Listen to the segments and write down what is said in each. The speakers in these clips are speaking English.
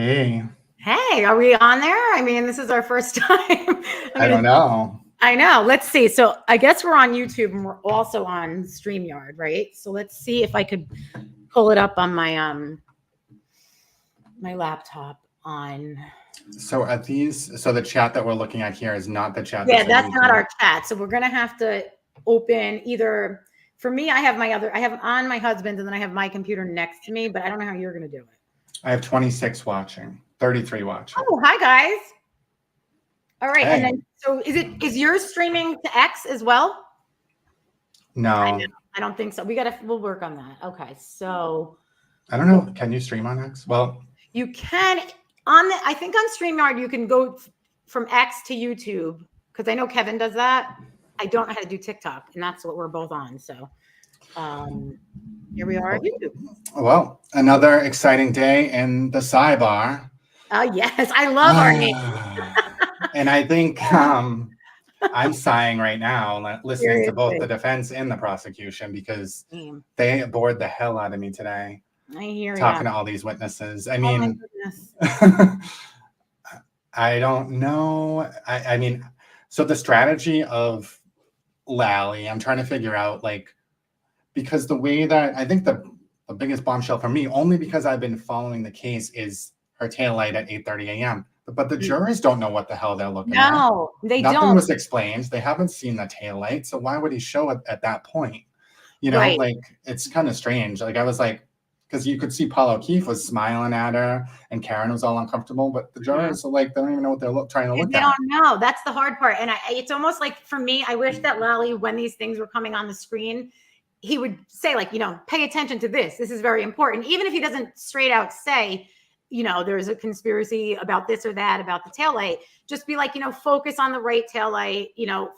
Hey, Hey, are we on there? I mean, this is our first time. I don't know. I know. Let's see. So I guess we're on YouTube and we're also on StreamYard, right? So let's see if I could pull it up on my laptop on. So so the chat that we're looking at here is not the chat Yeah, that's on that's not YouTube. our chat. So we're gonna have to open either. For me, I have on my husband's, and then I have my computer next to me, but I don't know how you're gonna do it. I have 26 watching, 33 watching. Oh, hi guys. All right, Hey. and then so is yours streaming to X as well? No, I don't think so. We'll work on that. Okay. So I don't know. Can you stream on X? Well, you can I think on StreamYard, you can go from X to YouTube because I know Kevin does that. I don't know how to do TikTok, and that's what we're both on. So here we are at YouTube. Well, another exciting day in the sidebar. Yes, I love our name. And I think I'm sighing right now, listening Seriously. to both the defense and the prosecution because they bored the hell out of me today. I hear talking to all these witnesses. I Oh mean, my goodness. I don't know. I mean, so the strategy of Lally, I'm trying to figure out, like, because the way that I think the biggest bombshell for me, only because I've been following the case, is her taillight at 8:30 a.m. But the jurors don't know what the hell they're looking at. No, they Nothing don't. was explained. They haven't seen the taillight. So why would he show it at that point? You know, Right. like, it's kind of strange. Like, I was like, because you could see Paul O'Keefe was smiling at her and Karen was all uncomfortable, but the jurors are like, they don't even know what they're trying to look They at. don't know. That's the hard part. And it's almost like, for me, I wish that Lally, when these things were coming on the screen, he would say, like, pay attention to this. This is very important. Even if he doesn't straight out say, there's a conspiracy about this or that, about the taillight, just be like, focus on the right taillight,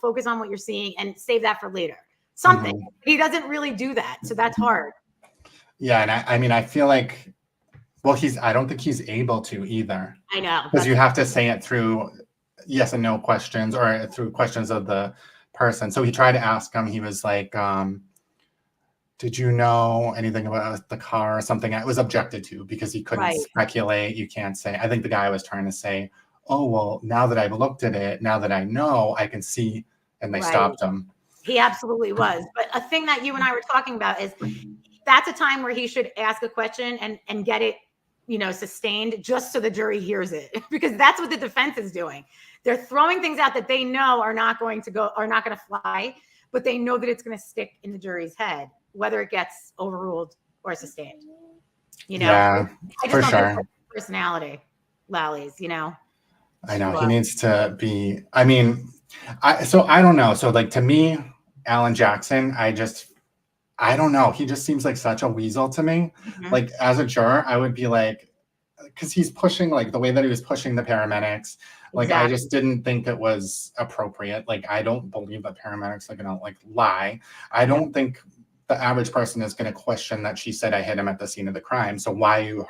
focus on what you're seeing and save that for later. Something. Mm-hmm. He doesn't really do that. So that's hard. Yeah. And I mean, I feel like, well, I don't think he's able to either. I know. Because you have to say it through yes and no questions or through questions of the person. So he tried to ask him, he was like, did you know anything about the car or something? It was objected to because he couldn't speculate. You can't say. I think the guy was trying to say, oh, well, now that I've looked at it, now that I know, I can see. And they stopped him. He absolutely was. But a thing that you and I were talking about is that's a time where he should ask a question and get it, sustained just so the jury hears it, because that's what the defense is doing. They're throwing things out that they know are not going to fly, but they know that it's going to stick in the jury's head, whether it gets overruled or sustained. Yeah, I just don't think personality, Lally's, I know he needs to be. I mean, I don't know. So, like, to me, Alan Jackson, I don't know. He just seems like such a weasel to me. Mm-hmm. Like, as a juror, I would be like, because he's pushing, like, the way that he was pushing the paramedics. Like, I just didn't think it was appropriate. Like, I don't believe that paramedics are gonna, like, lie. I don't think the average person is gonna question that she said I hit him at the scene of the crime. So why are you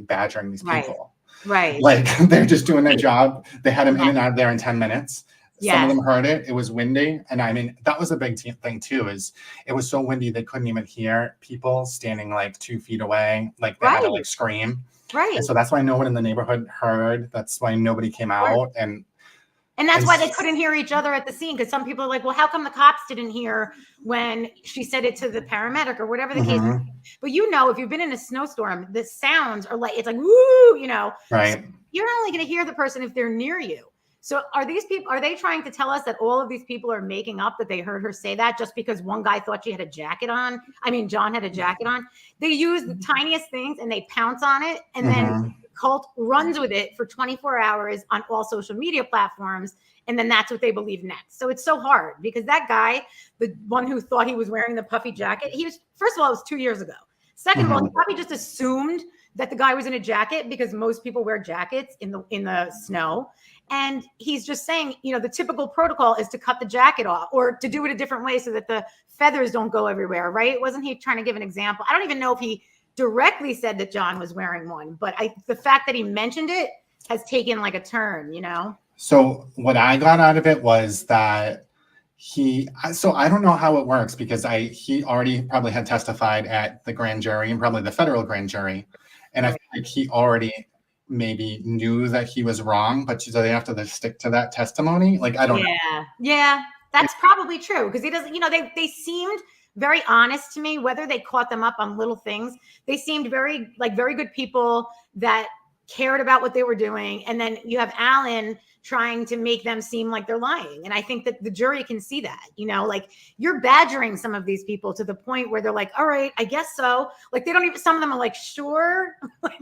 badgering these people? Right. Like, they're just doing their job. They had him in and out of there in 10 minutes. Some of them heard it. It was windy. And I mean, that was a big thing too, is it was so windy they couldn't even hear people standing like 2 feet away. Like, they had to like scream. Right. And so that's why no one in the neighborhood heard. That's why nobody came out. And that's why they couldn't hear each other at the scene, because some people are like, well, how come the cops didn't hear when she said it to the paramedic or whatever the case is? But if you've been in a snowstorm, the sounds are like, it's like, woo, Right. So you're only going to hear the person if they're near you. So are they trying to tell us that all of these people are making up that they heard her say that just because one guy thought she had a jacket on? I mean, John had a jacket on. They use the tiniest things and they pounce on it. And then the cult runs with it for 24 hours on all social media platforms. And then that's what they believe next. So it's so hard because that guy, the one who thought he was wearing the puffy jacket, first of all, it was 2 years ago. Second of all, he probably just assumed that the guy was in a jacket because most people wear jackets in the snow. And he's just saying, the typical protocol is to cut the jacket off or to do it a different way so that the feathers don't go everywhere, right? Wasn't he trying to give an example? I don't even know if he directly said that John was wearing one, but the fact that he mentioned it has taken like a turn, So what I got out of it was that I don't know how it works because he already probably had testified at the grand jury and probably the federal grand jury. And I feel like he already maybe knew that he was wrong, but so they have to stick to that testimony. Like, I don't know. Yeah, that's probably true because he doesn't, they seemed very honest to me, whether they caught them up on little things. They seemed very good people that cared about what they were doing. And then you have Alan trying to make them seem like they're lying. And I think that the jury can see that, like you're badgering some of these people to the point where they're like, all right, I guess so. Like they don't even, some of them are like, sure.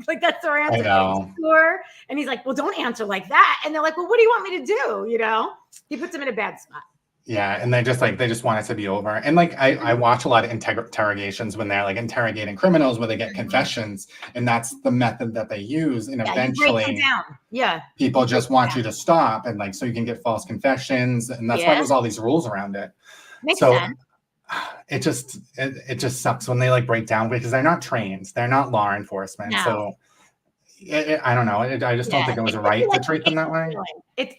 like that's their answer. I know. Sure. And he's like, well, don't answer like that. And they're like, well, what do you want me to do? He puts them in a bad spot. Yeah, and they just want it to be over. And like I watch a lot of interrogations when they're like interrogating criminals where they get confessions, and that's the method that they use. And eventually people just want you to stop, and like so you can get false confessions, and that's why there's all these rules around it. Makes sense. It just sucks when they like break down because they're not trained, they're not law enforcement. No. So I don't know. I just don't think it was right to treat them that way.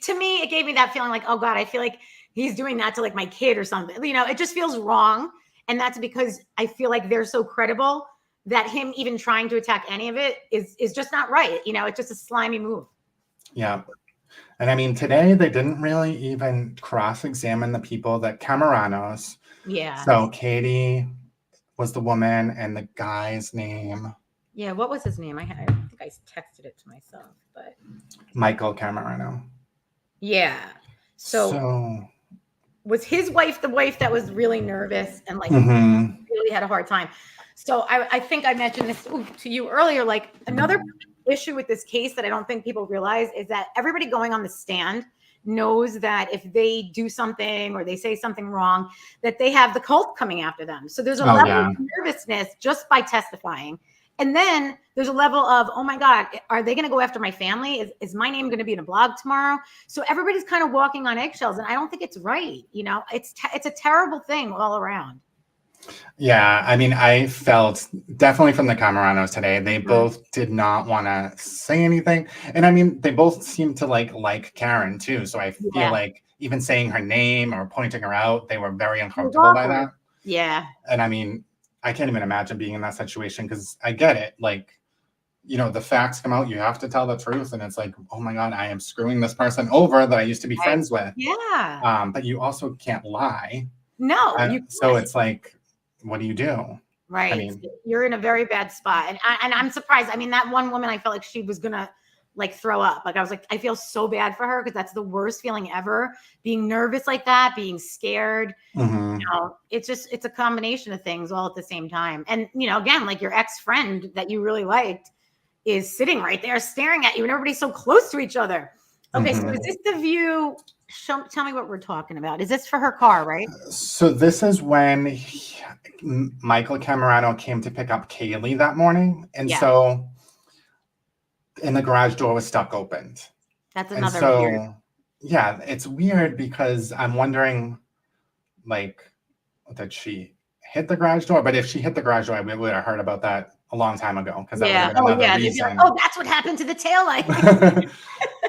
To me, it gave me that feeling like, oh God, I feel like he's doing that to like my kid or something. It just feels wrong. And that's because I feel like they're so credible that him even trying to attack any of it is just not right. It's just a slimy move. Yeah. And I mean, today they didn't really even cross-examine the people that Camaranos. Yeah. So Katie was the woman and the guy's name. Yeah. What was his name? I think I texted it to myself, but Michael Camarano. Yeah. So was his wife the wife that was really nervous and like really had a hard time? So I think I mentioned this to you earlier. Like another issue with this case that I don't think people realize is that everybody going on the stand knows that if they do something or they say something wrong, that they have the cult coming after them. So there's a level of nervousness just by testifying. And then there's a level of, oh my God, are they going to go after my family? Is my name going to be in a blog tomorrow? So everybody's kind of walking on eggshells, and I don't think it's right. It's a terrible thing all around. Yeah, I mean, I felt definitely from the Camaranos today, they both did not want to say anything. And I mean, they both seem to like Karen too. So I feel like even saying her name or pointing her out, they were very uncomfortable by that. Yeah. And I mean, I can't even imagine being in that situation because I get it. Like, the facts come out, you have to tell the truth. And it's like, oh my God, I am screwing this person over that I used to be friends with. Yeah. But you also can't lie. No. So it's like, what do you do? Right. I mean, you're in a very bad spot. And I'm surprised. I mean, that one woman, I felt like she was going to like throw up. Like I was like, I feel so bad for her because that's the worst feeling ever. Being nervous like that, being scared. It's a combination of things all at the same time. And, again, like your ex-friend that you really liked is sitting right there staring at you and everybody's so close to each other. Okay. So is this the view? Tell me what we're talking about. Is this for her car, right? So this is when Michael Camarano came to pick up Kaylee that morning. And so and the garage door was stuck open. That's another weird. Yeah, it's weird because I'm wondering, like, did she hit the garage door? But if she hit the garage door, we would have heard about that a long time ago. Because that would have been another reason. Like, that's what happened to the taillight.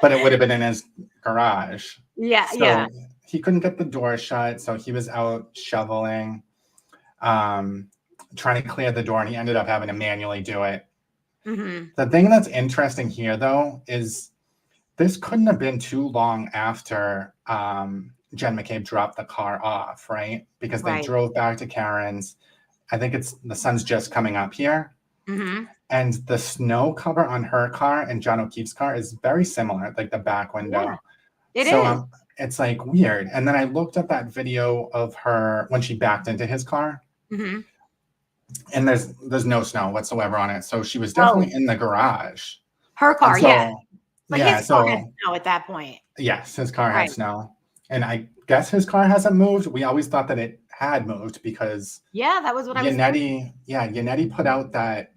But it would have been in his garage. Yeah, so he couldn't get the door shut, so he was out shoveling, trying to clear the door, and he ended up having to manually do it. The thing that's interesting here, though, is this couldn't have been too long after Jen McCabe dropped the car off, right? Because they drove back to Karen's. I think the sun's just coming up here. And the snow cover on her car and John O'Keefe's car is very similar, like the back window. Yeah, it is. It's like weird. And then I looked at that video of her when she backed into his car. And there's no snow whatsoever on it. So she was definitely in the garage. Her car, But his car had snow at that point. Yes, his car had snow. And I guess his car hasn't moved. We always thought that it had moved because that was what Yannetti put out that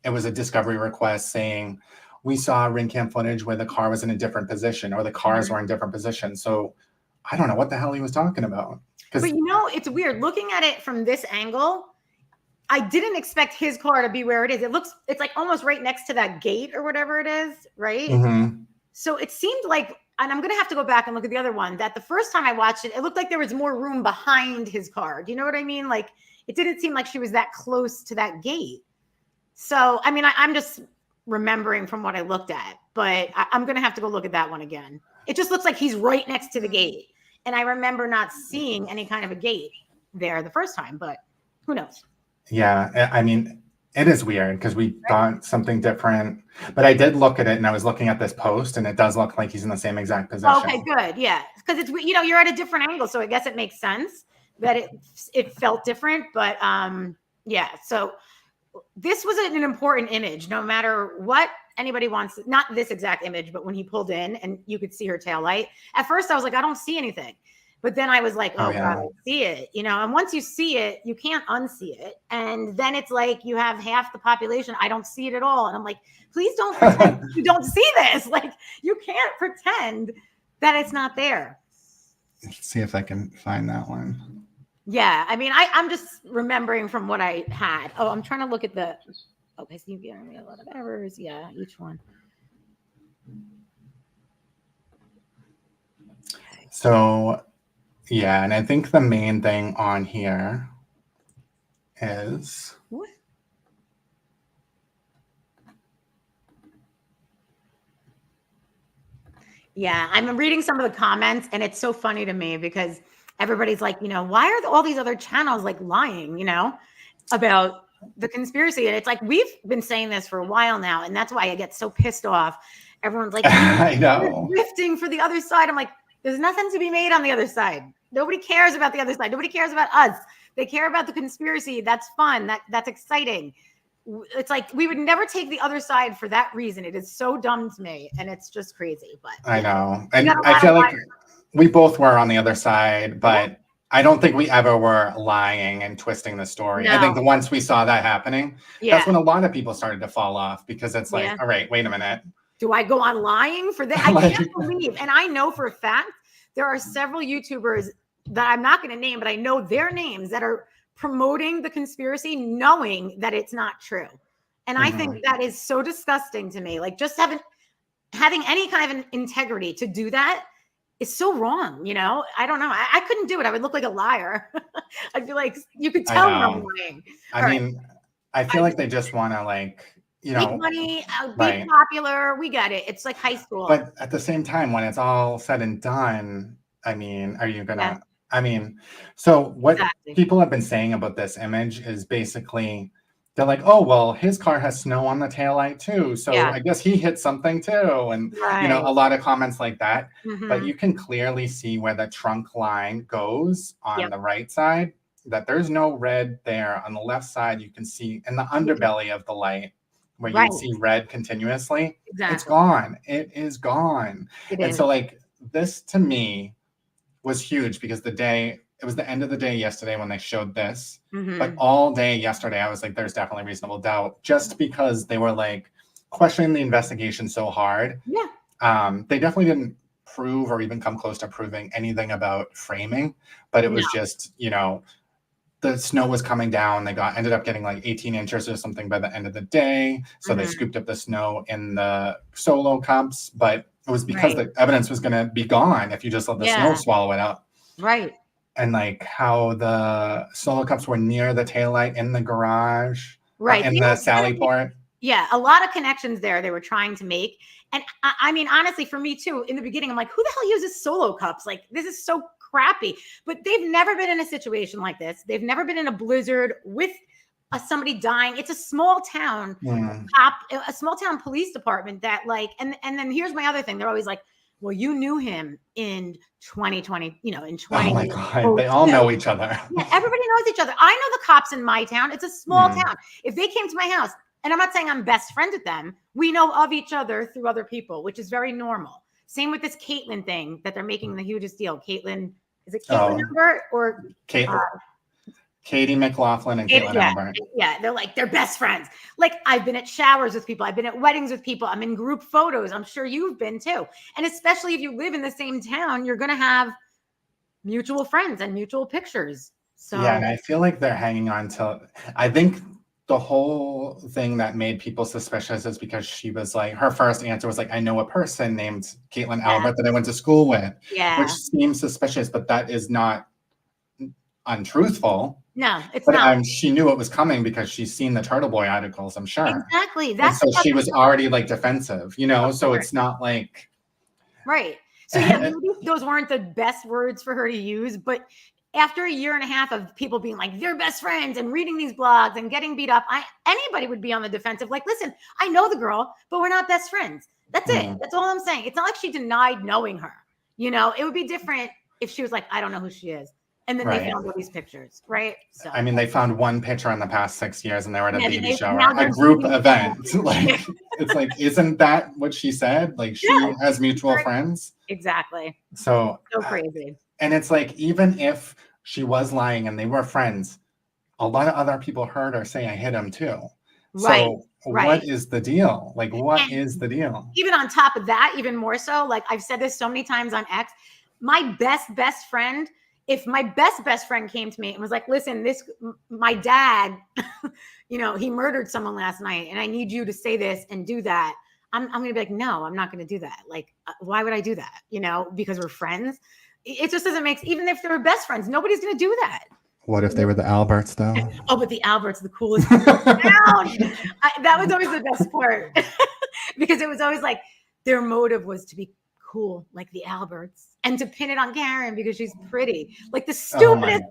it was a discovery request saying we saw ring cam footage where the car was in a different position or the cars were in different positions. So I don't know what the hell he was talking about. But it's weird looking at it from this angle. I didn't expect his car to be where it is. It's like almost right next to that gate or whatever it is, right? So it seemed like, and I'm going to have to go back and look at the other one, that the first time I watched it, it looked like there was more room behind his car. Do you know what I mean? Like it didn't seem like she was that close to that gate. So, I mean, I'm just remembering from what I looked at, but I'm going to have to go look at that one again. It just looks like he's right next to the gate. And I remember not seeing any kind of a gate there the first time, but who knows? Yeah. I mean, it is weird because we thought something different, but I did look at it and I was looking at this post and it does look like he's in the same exact position. Okay, good. Yeah. Because it's, you know, you're at a different angle. So I guess it makes sense that it felt different, but yeah. So this was an important image, no matter what anybody wants, not this exact image, but when he pulled in and you could see her tail light. At first I was like, I don't see anything. But then I was like, oh yeah. God, I see it, you know, and once you see it, you can't unsee it. And then it's like you have half the population. I don't see it at all. And I'm like, please don't pretend you don't see this. Like, you can't pretend that it's not there. Let's see if I can find that one. Yeah, I mean, I'm just remembering from what I had. Oh, I'm trying to look at the. Okay, so you're giving me a lot of errors. Yeah, each one. So, yeah, and I think the main thing on here is. What? Yeah, I'm reading some of the comments, and it's so funny to me because everybody's like, you know, why are all these other channels like lying, you know, about the conspiracy? And it's like, we've been saying this for a while now. And that's why I get so pissed off. Everyone's like, I know, drifting for the other side. I'm like, there's nothing to be made on the other side. Nobody cares about the other side. Nobody cares about us. They care about the conspiracy. That's fun. That's exciting. It's like we would never take the other side for that reason. It is so dumb to me. And it's just crazy. But I know. And I feel like we both were on the other side, but I don't think we ever were lying and twisting the story. No. I think once we saw that happening, that's when a lot of people started to fall off because it's like, all right, wait a minute. Do I go on lying for that? I can't believe. And I know for a fact there are several YouTubers that I'm not going to name, but I know their names that are promoting the conspiracy knowing that it's not true. And I think that is so disgusting to me. Like, just having any kind of an integrity to do that is so wrong, you know? I don't know. I couldn't do it. I would look like a liar. I'd be like, you could tell when I'm lying. I mean, I feel like they just want to, like, you know, make money, be popular. We got it. It's like high school. But at the same time, when it's all said and done, I mean, are you going to, I mean, so what people have been saying about this image is basically, they're like, oh, well, his car has snow on the taillight too. So I guess he hit something too. And, you know, a lot of comments like that. But you can clearly see where the trunk line goes on the right side, that there's no red there. On the left side, you can see in the underbelly of the light where you see red continuously. It's gone. It is gone. And so, like, this to me was huge because it was the end of the day yesterday when they showed this, but all day yesterday, I was like, there's definitely reasonable doubt just because they were like questioning the investigation so hard. They definitely didn't prove or even come close to proving anything about framing, but it was just, you know, the snow was coming down. They ended up getting like 18 inches or something by the end of the day. So they scooped up the snow in the solo cups, but it was because the evidence was going to be gone if you just let the snow swallow it up. And like how the solo cups were near the taillight in the garage, in the Sally port. Yeah, a lot of connections there they were trying to make. And I mean, honestly, for me too, in the beginning, I'm like, who the hell uses solo cups? Like, this is so crappy. But they've never been in a situation like this. They've never been in a blizzard with somebody dying. It's a small town a small town police department that like, and then here's my other thing. They're always like, well, you knew him in 2020, you know, in 20. Oh my God, they all know each other. Yeah, everybody knows each other. I know the cops in my town. It's a small town. If they came to my house, and I'm not saying I'm best friends with them, we know of each other through other people, which is very normal. Same with this Caitlyn thing that they're making the hugest deal. Caitlyn, is it Caitlyn Albert or Katie McLaughlin and Caitlyn Albert. Yeah, they're best friends. Like, I've been at showers with people. I've been at weddings with people. I'm in group photos. I'm sure you've been too. And especially if you live in the same town, you're going to have mutual friends and mutual pictures. So yeah, and I feel like they're hanging on to, I think the whole thing that made people suspicious is because she was like, her first answer was like, I know a person named Caitlyn Albert that I went to school with, which seems suspicious, but that is not untruthful. No, it's But not. she knew it was coming because she's seen the Turtle Boy articles, I'm sure. Exactly. And That's so the she was fucking already like defensive, you know? Of So course. it's not like. Right. So yeah, maybe those weren't the best words for her to use, but after a year and a half of people being like, they're best friends and reading these blogs and getting beat up, anybody would be on the defensive. Like, listen, I know the girl, but we're not best friends. That's it. That's all I'm saying. It's not like she denied knowing her. You know, it would be different if she was like, I don't know who she is. And then they found all these pictures, right? So I mean, they found one picture in the past 6 years and they were at a baby shower, a group event. Like, it's like, isn't that what she said? Like, she has mutual friends. Exactly. So crazy. And it's like, even if she was lying and they were friends, a lot of other people heard her say, I hit him too. Right. So what is the deal? Like, what is the deal? Even on top of that, even more so, like I've said this so many times on X, my best friend, if my best friend came to me and was like, listen, my dad, you know, he murdered someone last night and I need you to say this and do that. I'm going to be like, no, I'm not going to do that. Like, why would I do that? You know, because we're friends. It just doesn't make, even if they were best friends, nobody's going to do that. What if they were the Alberts, though? Oh, but the Alberts, the coolest people around. That was always the best part because it was always like their motive was to be cool, like the Alberts, and to pin it on Karen because she's pretty, like the stupidest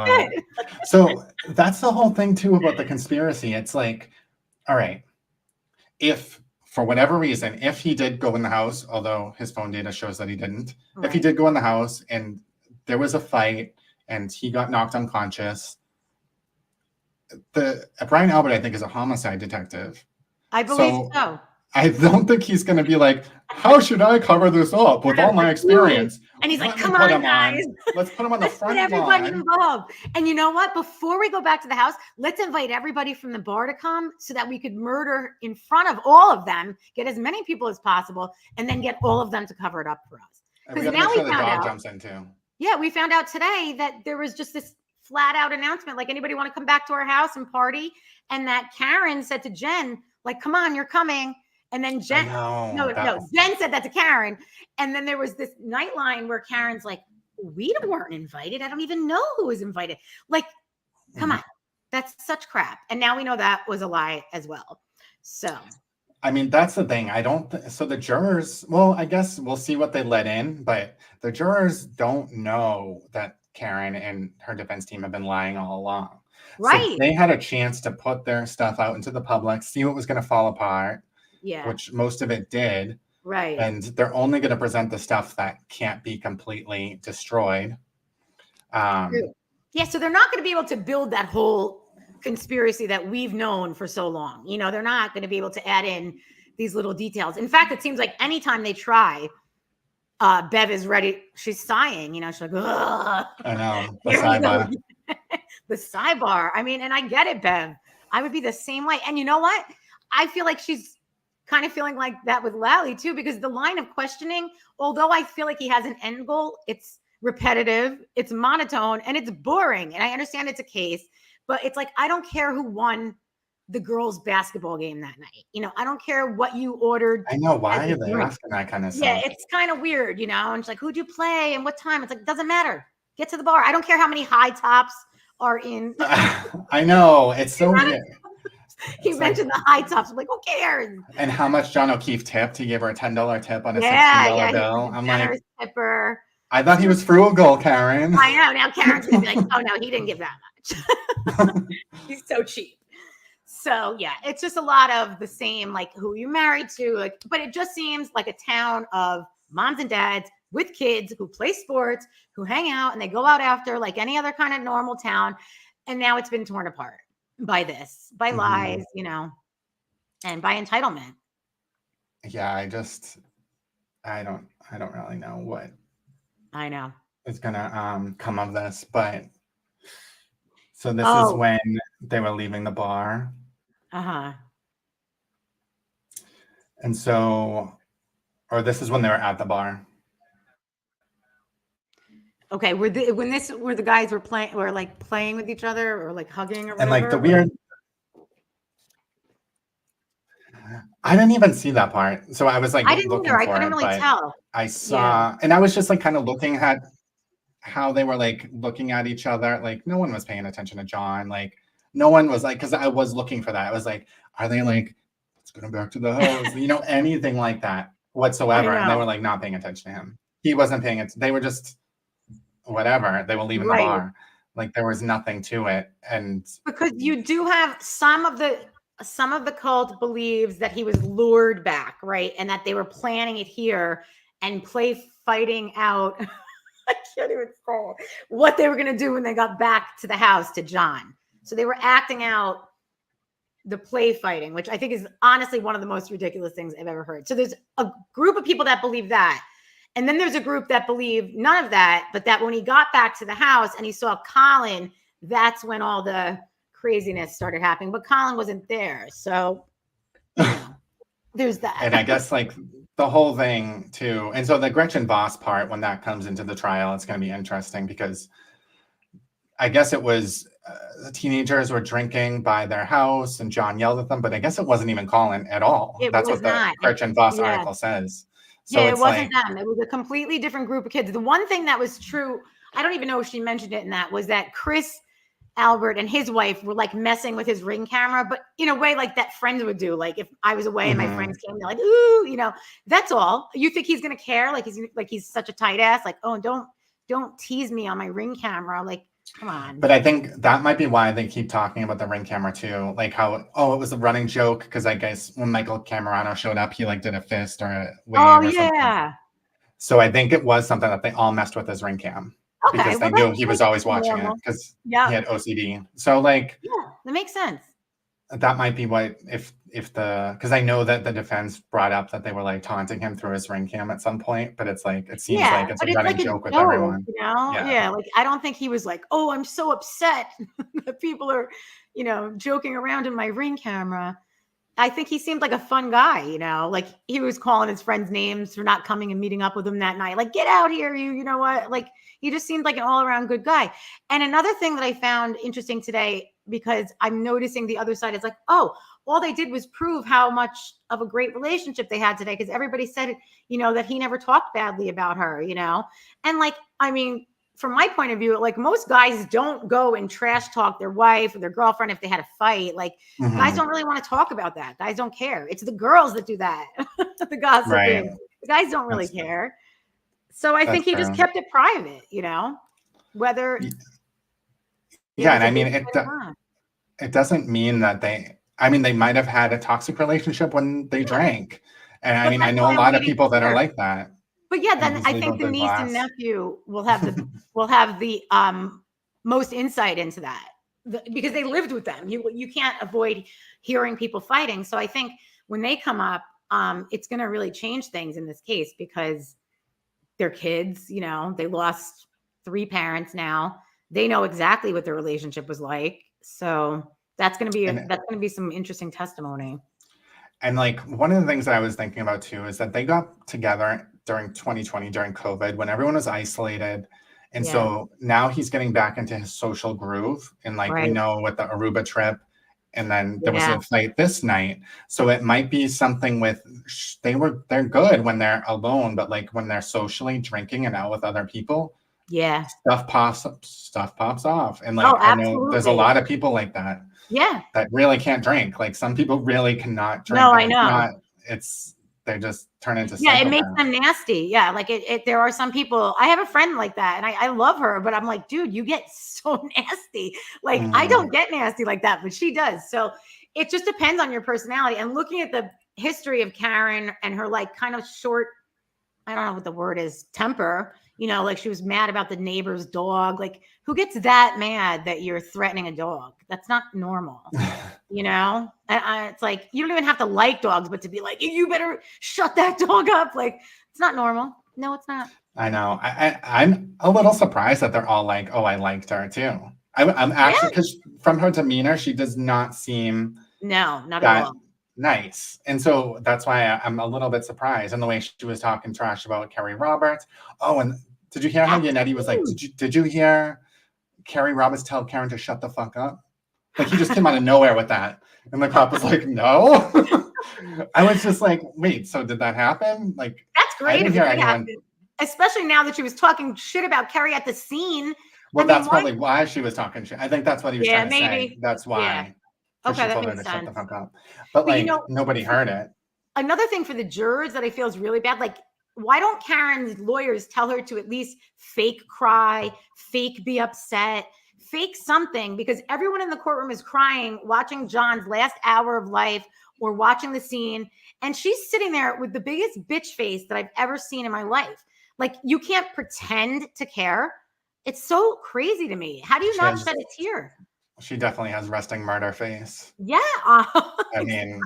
shit. So that's the whole thing too about the conspiracy. It's like, all right, if for whatever reason, if he did go in the house, although his phone data shows that he didn't, if he did go in the house and there was a fight and he got knocked unconscious, Brian Albert, I think, is a homicide detective. I believe so. I don't think he's going to be like, how should I cover this up with all my experience? And he's like, come on, guys. Let's put him on the front line. Everybody involved. And you know what? Before we go back to the house, let's invite everybody from the bar to come so that we could murder in front of all of them, get as many people as possible, and then get all of them to cover it up for us. Because now we found out. Jumps in too. Yeah, we found out today that there was just this flat out announcement, like, anybody want to come back to our house and party? And that Karen said to Jen, like, come on, you're coming. And then Jen, Jen said that to Karen. And then there was this nightline where Karen's like, we weren't invited. I don't even know who was invited. Like, come on. That's such crap. And now we know that was a lie as well. So, I mean, that's the thing. So the jurors, well, I guess we'll see what they let in, but the jurors don't know that Karen and her defense team have been lying all along. Right. So they had a chance to put their stuff out into the public, see what was going to fall apart. Yeah. Which most of it did. Right. And they're only going to present the stuff that can't be completely destroyed. Yeah. So they're not going to be able to build that whole conspiracy that we've known for so long. You know, they're not going to be able to add in these little details. In fact, it seems like anytime they try, Bev is ready. She's sighing, you know, she's like, ugh. I know. The sidebar. The sidebar. I mean, and I get it, Bev. I would be the same way. And you know what? I feel like she's kind of feeling like that with Lally too, because the line of questioning, although I feel like he has an end goal, it's repetitive, it's monotone, and it's boring. And I understand it's a case, but it's like, I don't care who won the girls' basketball game that night. You know, I don't care what you ordered. I know. Why are they asking that kind of stuff? Yeah, it's kind of weird, you know, and it's like, who'd you play and what time? It's like, it doesn't matter. Get to the bar. I don't care how many high tops are in. I know. It's so weird. He mentioned the high tops. I'm like, who cares? And how much John O'Keefe tipped? He gave her a $10 tip on a $16 bill. I'm like, tipper. I thought he was frugal, Karen. I know. Now Karen's gonna be like, oh no, he didn't give that much. He's so cheap. So yeah, it's just a lot of the same, like who you married to, like, but it just seems like a town of moms and dads with kids who play sports, who hang out, and they go out after like any other kind of normal town. And now it's been torn apart by this, by lies, you know, and by entitlement. Yeah, I don't really know what I know is gonna come of this, but so this is when they were leaving the bar. And so, or this is when they were at the bar. Okay, were the guys were playing with each other or like hugging or whatever? And like the weird, I didn't even see that part. So I was like, I didn't either. I couldn't really tell. I saw, and I was just like kind of looking at. how they were like looking at each other. Like no one was paying attention to John. Like no one was like, because I was looking for that. I was like, are they like, let's go back to the house? You know, anything like that whatsoever. And they were like not paying attention to him. He wasn't paying it. They were just whatever. They were leaving the bar. Like there was nothing to it. And because you do have some of the cult believes that he was lured back, right? And that they were planning it here and fighting out. I can't even say what they were going to do when they got back to the house to John. So they were acting out the play fighting, which I think is honestly one of the most ridiculous things I've ever heard. So there's a group of people that believe that. And then there's a group that believe none of that, but that when he got back to the house and he saw Colin, that's when all the craziness started happening. But Colin wasn't there. So you know, there's that. And I guess like the whole thing too. And so the Gretchen Voss part, when that comes into the trial, it's going to be interesting because I guess it was the teenagers were drinking by their house and John yelled at them, but I guess it wasn't even Colin at all. That's what the Gretchen Voss article says. So yeah, it wasn't them. It was a completely different group of kids. The one thing that was true, I don't even know if she mentioned it in that, was that Chris Albert and his wife were like messing with his Ring camera, but in a way like that friends would do. Like if I was away and my friends came, they're like, ooh, you know, that's all. You think he's gonna care? Like he's such a tight ass. Like, oh, don't tease me on my Ring camera. Like, come on. But I think that might be why they keep talking about the Ring camera too. Like how, it was a running joke because I guess when Michael Camerano showed up, he like did a fist or a wave or something. So I think it was something that they all messed with his Ring cam. Okay, because they knew he was always watching it because he had OCD. So like, yeah, that makes sense. That might be what because I know that the defense brought up that they were like taunting him through his Ring cam at some point, but it's like it seems like it's a running joke with everyone. You know? Yeah, like I don't think he was like, oh, I'm so upset that people are, you know, joking around in my Ring camera. I think he seemed like a fun guy, you know, like he was calling his friends names for not coming and meeting up with him that night. Like, get out here, you know what? Like, he just seemed like an all around good guy. And another thing that I found interesting today, because I'm noticing the other side is like, oh, all they did was prove how much of a great relationship they had today. Because everybody said, you know, that he never talked badly about her, you know? And like, I mean, from my point of view, like most guys don't go and trash talk their wife or their girlfriend if they had a fight. Like guys don't really want to talk about that. Guys don't care. It's the girls that do that. The gossiping. Right. The guys don't really care. So I think he just kept it private, you know, whether. Yeah. And I mean, it doesn't mean that they might have had a toxic relationship when they drank. And I mean, I know a lot of people that are like that. But yeah, then I think the niece and nephew will have the most insight into that because they lived with them. You can't avoid hearing people fighting. So I think when they come up, it's going to really change things in this case because they're kids. You know, they lost 3 parents now. They know exactly what their relationship was like. So that's going to be some interesting testimony. And like one of the things that I was thinking about too is that they got together during 2020, during COVID, when everyone was isolated. And so now he's getting back into his social groove. And like we know with the Aruba trip, and then there was a fight this night. So it might be something with they're good when they're alone, but like when they're socially drinking and out with other people, stuff pops off. And like I know there's a lot of people like that. Yeah. That really can't drink. Like some people really cannot drink. No, I know. They just turn into it makes them nasty. Yeah, like there are some people. I have a friend like that, and I love her, but I'm like, dude, you get so nasty. Like I don't get nasty like that, but she does. So it just depends on your personality. And looking at the history of Karen and her like kind of short, I don't know what the word is, temper. You know, like she was mad about the neighbor's dog. Like, who gets that mad that you're threatening a dog? That's not normal. You know, it's like you don't even have to like dogs, but to be like, you better shut that dog up. Like, it's not normal. No, it's not. I know. I'm a little surprised that they're all like, oh, I liked her too. I'm actually, because from her demeanor, she does not seem not at all nice. And so that's why I'm a little bit surprised. And the way she was talking trash about Kerry Roberts. Oh, and did you hear how Yannetti was like, did you hear Kerry Roberts tell Karen to shut the fuck up? Like he just came out of nowhere with that. And the cop was like, no. I was just like, wait, so did that happen? Like that's great if it could happen. especially now that she was talking shit about Kerry at the scene. Well, I mean, that's why? probably why she was talking shit. I think that's what he was Yeah, trying to say. maybe. That's Yeah. why. Because Okay, she that told her makes to shut the sense. fuck up. But But like nobody heard it. Another thing for the jurors that I feel is really bad, like, why don't Karen's lawyers tell her to at least fake cry, fake be upset, fake something? Because everyone in the courtroom is crying, watching John's last hour of life or watching the scene. And she's sitting there with the biggest bitch face that I've ever seen in my life. Like, you can't pretend to care. It's so crazy to me. How do you not shed a tear? She definitely has resting murder face. Yeah. I mean,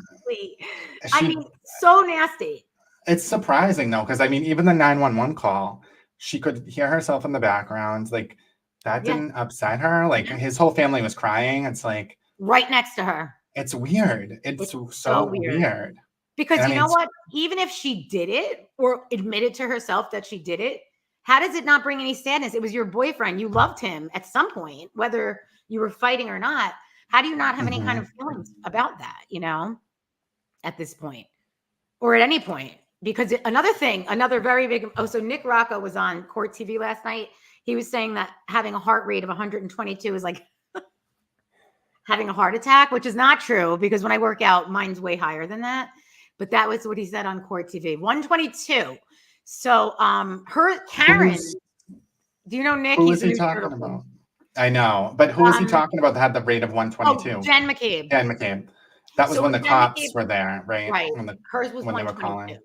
so nasty. It's surprising though, because I mean, even the 911 call, she could hear herself in the background. Like that didn't upset her. Like his whole family was crying. It's like right next to her. It's weird. It's so weird. Because you know what? Even if she did it or admitted to herself that she did it, how does it not bring any sadness? It was your boyfriend. You loved him at some point, whether you were fighting or not. How do you not have any kind of feelings about that, at this point or at any point? Because another very big, so Nick Rocco was on Court TV last night. He was saying that having a heart rate of 122 is like having a heart attack, which is not true because when I work out, mine's way higher than that. But that was what he said on Court TV, 122. So Karen, do you know Nick? Who is he talking about? I know, but who is he talking about that had the rate of 122? Jen McCabe. Jen McCabe. That was when the cops were there, right? Right. Hers was when they were calling.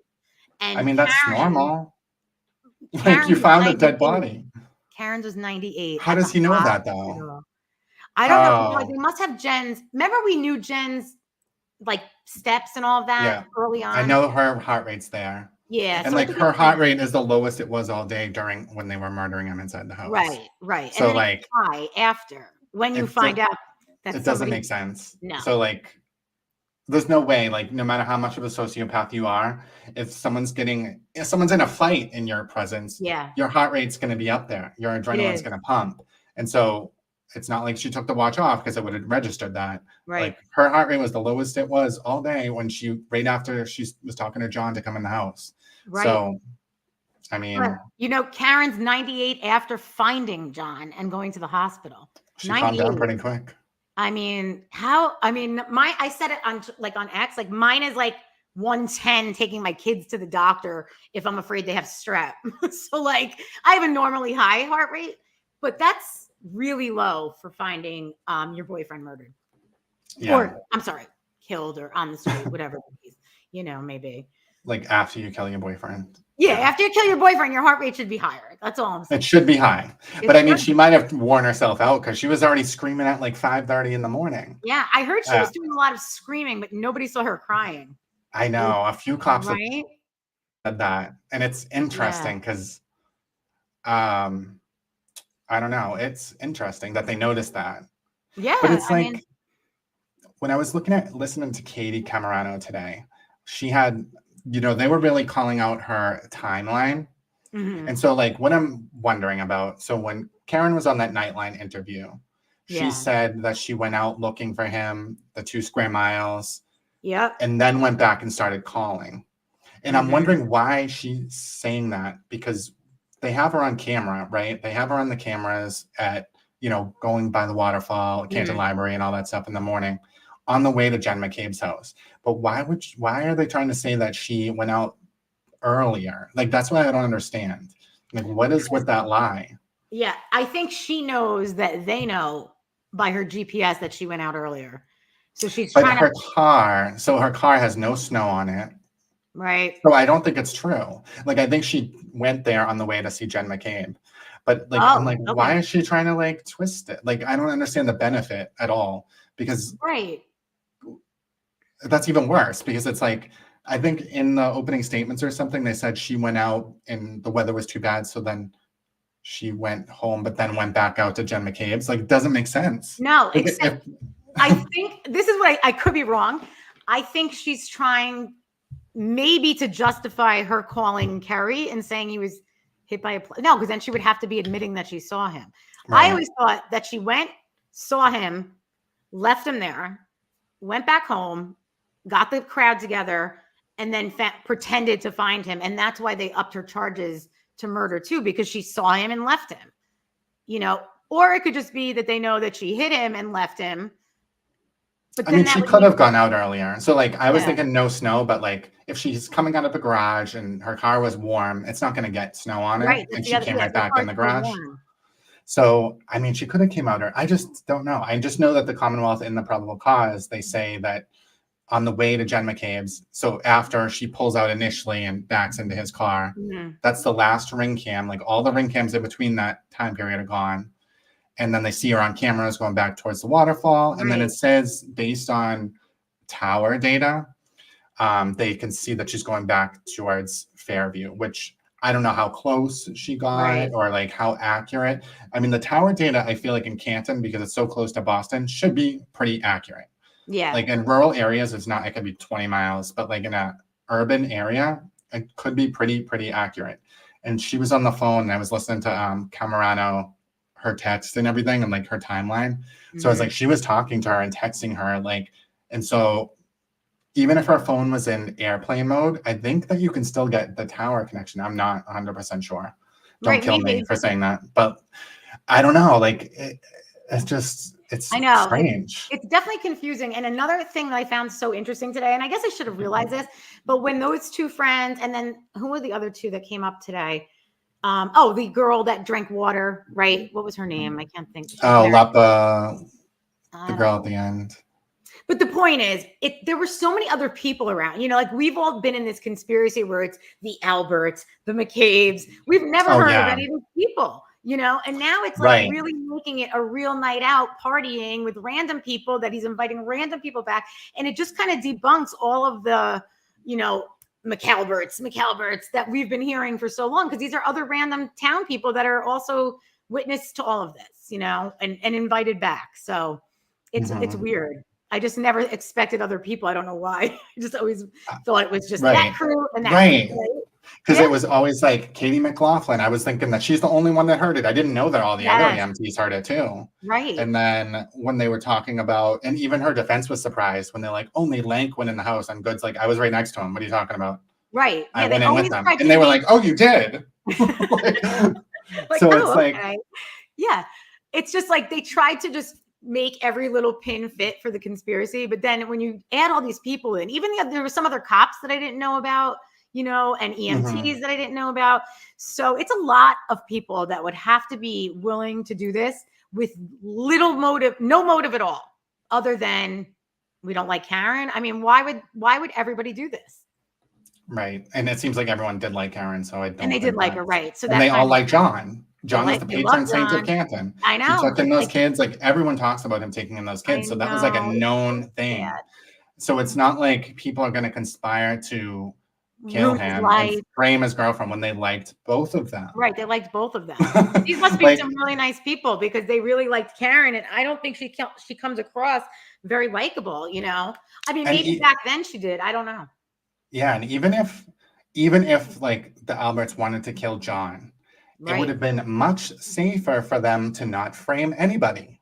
And I mean, that's normal. Like you found a dead body. Karen's was 98. How does he know that though? I don't know. Like, they must have Jen's. Remember, we knew Jen's like steps and all of that early on. I know her heart rate's there. Yeah. And so like her heart rate is the lowest it was all day during when they were murdering him inside the house. Right, right. So and then like high after when you find out that it doesn't make sense. No. So like there's no way, like no matter how much of a sociopath you are, if someone's in a fight in your presence, your heart rate's gonna be up there. Your adrenaline's gonna pump. And so it's not like she took the watch off because it would have registered that. Right. Like her heart rate was the lowest it was all day when right after she was talking to John to come in the house. Right. So, I mean, Karen's 98 after finding John and going to the hospital. She calmed down pretty quick. I mean, I said it on X, like mine is like 110 taking my kids to the doctor if I'm afraid they have strep. So like I have a normally high heart rate, but that's really low for finding your boyfriend murdered. Yeah. Or I'm sorry, killed or on the street, whatever maybe. Like after you kill your boyfriend. Yeah, after you kill your boyfriend, your heart rate should be higher. That's all I'm saying. It should be high. But I mean, she might have worn herself out because she was already screaming at like 5:30 in the morning. Yeah, I heard she was doing a lot of screaming, but nobody saw her crying. I know. A few cops said that. And it's interesting because I don't know. It's interesting that they noticed that. Yeah. But it's like when I was listening to Katie Camerano today, she had, they were really calling out her timeline. Mm-hmm. And so like what I'm wondering about, so when Karen was on that Nightline interview, she said that she went out looking for him, the 2 square miles. Yeah. And then went back and started calling. And I'm wondering why she's saying that, because they have her on camera, right? They have her on the cameras at, going by the waterfall, Canton Library and all that stuff in the morning on the way to Jen McCabe's house. But why are they trying to say that she went out earlier? Like, that's what I don't understand. Like, what is with that lie? Yeah, I think she knows that they know by her GPS that she went out earlier. So she's trying her car has no snow on it. Right. So I don't think it's true. Like, I think she went there on the way to see Jen McCabe. But like, I'm like, why is she trying to like twist it? Like, I don't understand the benefit at all, because that's even worse, because it's like, I think in the opening statements or something, they said she went out and the weather was too bad. So then she went home, but then went back out to Jen McCabe's. Like, it doesn't make sense. No, except I think this is what I could be wrong. I think she's trying maybe to justify her calling Kerry and saying he was hit by a plane. No, because then she would have to be admitting that she saw him. Right. I always thought that she went, saw him, left him there, went back home, got the crowd together, and then pretended to find him. And that's why they upped her charges to murder too, because she saw him and left him, you know, or it could just be that they know that she hit him and left him. But I mean, she could have gone out earlier. So like, I was thinking no snow, but like if she's coming out of the garage and her car was warm, it's not going to get snow on it. Right. And she came right back in the garage. Warm. So, I mean, she could have came out. I just don't know. I just know that the Commonwealth in the probable cause, they say that on the way to Jen McCabe's, so after she pulls out initially and backs into his car, that's the last ring cam. Like all the ring cams in between that time period are gone. And then they see her on cameras going back towards the waterfall. And then it says, based on tower data, they can see that she's going back towards Fairview, which I don't know how close she got or like how accurate. I mean, the tower data, I feel like in Canton, because it's so close to Boston, should be pretty accurate. Yeah. Like in rural areas, it's not, it could be 20 miles, but like in a urban area, it could be pretty accurate. And she was on the phone and I was listening to Camerano, her text and everything and like her timeline. So it's like she was talking to her and texting her, like, and so even if her phone was in airplane mode, I think that you can still get the tower connection. I'm not 100% sure. Don't kill me for saying that, but I don't know. Like it's just, it's strange. It's definitely confusing. And another thing that I found so interesting today, and I guess I should have realized this, but when those two friends, and then who were the other two that came up today? The girl that drank water, right? What was her name? I can't think. Oh, Lapa, the girl at the end. But the point is, there were so many other people around. You know, like we've all been in this conspiracy where it's the Alberts, the McCabes. We've never heard of any of these people, you know? And now it's like really making it a real night out, partying with random people that he's inviting random people back. And it just kind of debunks all of the, you know, McAlberts that we've been hearing for so long, because these are other random town people that are also witness to all of this, you know, and invited back. So it's weird. I just never expected other people. I don't know why. I just always thought it was just that crew and that crew. Because it was always like Katie McLaughlin. I was thinking that she's the only one that heard it. I didn't know that all the other EMTs heard it too. Right. And then when they were talking about, and even her defense was surprised when they're like, only Lank went in the house. And Good's like, I was right next to him. What are you talking about? Right. I went in with them. And they were like, oh, you did. So it's like, yeah, it's just like they tried to just make every little pin fit for the conspiracy. But then when you add all these people in, even there were some other cops that I didn't know about, you know, and EMTs that I didn't know about. So it's a lot of people that would have to be willing to do this with little motive, no motive at all, other than we don't like Karen. I mean, why would everybody do this? Right. And it seems like everyone did like Karen. So I don't. And they did like her, right? So and they all like John. John is the patron saint of Canton. I know. He took in those kids. Like everyone talks about him taking in those kids. So that was like a known thing. So it's not like people are going to conspire to kill him and frame his girlfriend when they liked both of them. Right. They liked both of them. These must be some really nice people because they really liked Karen. And I don't think she comes across very likable, you know? I mean, maybe back then she did. I don't know. Yeah. And even if like the Alberts wanted to kill John, it would have been much safer for them to not frame anybody,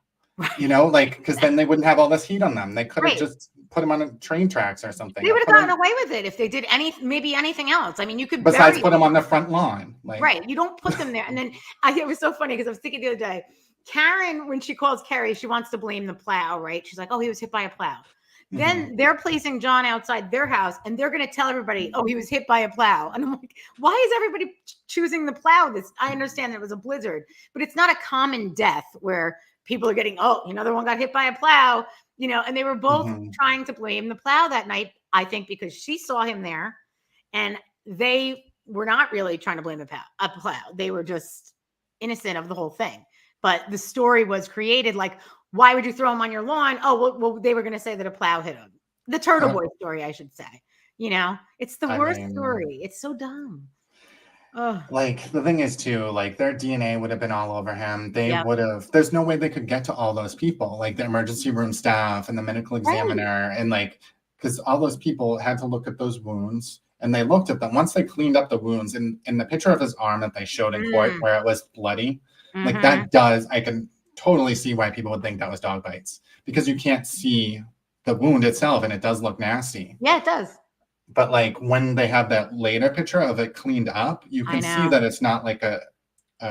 you know, like, because then they wouldn't have all this heat on them. They could have just put him on a train tracks or something. They would have gotten away with it if they did maybe anything else. I mean, you could besides put them on the front lawn. Like, right. You don't put them there. And then it was so funny because I was thinking the other day, Karen, when she calls Carrie, she wants to blame the plow, right? She's like, oh, he was hit by a plow. Then they're placing John outside their house and they're going to tell everybody, oh, he was hit by a plow. And I'm like, why is everybody choosing the plow? I understand that it was a blizzard, but it's not a common death where people are getting, oh, another one got hit by a plow, you know, and they were both trying to blame the plow that night, I think, because she saw him there and they were not really trying to blame a plow. They were just innocent of the whole thing. But the story was created like, why would you throw him on your lawn? Oh, well they were going to say that a plow hit him. The Turtle Boy story, I should say. You know, it's the worst story. It's so dumb. Ugh. Like the thing is too, like their DNA would have been all over him. They would have, there's no way they could get to all those people, like the emergency room staff and the medical examiner. And like, because all those people had to look at those wounds and they looked at them once they cleaned up the wounds in the picture of his arm that they showed in court where it was bloody. Like that I can totally see why people would think that was dog bites because you can't see the wound itself and it does look nasty. Yeah, it does. But like when they have that later picture of it cleaned up, you I can see know. that it's not like a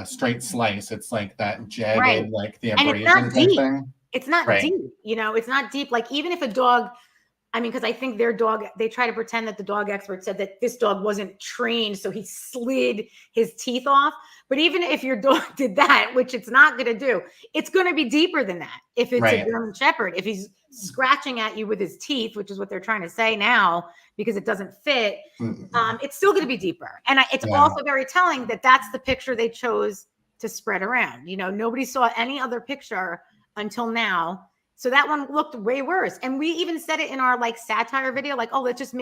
straight slice. It's like that jagged, Right. like the And it's abrasion not type deep. thing. It's not Right. deep, you know, it's not deep. Like even if a dog, I mean, because I think their dog, they try to pretend that the dog expert said that this dog wasn't trained, so he slid his teeth off. But even if your dog did that, which it's not going to do, it's going to be deeper than that. If it's Right. a German Shepherd, if he's scratching at you with his teeth, which is what they're trying to say now because it doesn't fit, it's still going to be deeper. And it's also very telling that that's the picture they chose to spread around. You know, nobody saw any other picture until now. So that one looked way worse. And we even said it in our like satire video, like, oh, let's just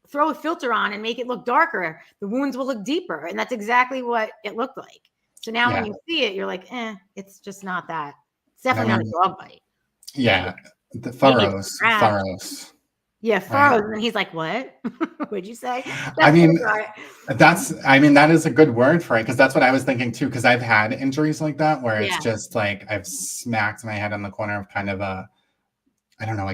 throw a filter on and make it look darker. The wounds will look deeper. And that's exactly what it looked like. So now when you see it, you're like, it's just not that. It's definitely not a dog bite. Yeah. The furrows. Yeah, furrows. Right. And he's like, what? What'd you say? I mean, that is a good word for it, because that's what I was thinking too, because I've had injuries like that where it's just like I've smacked my head on the corner of kind of a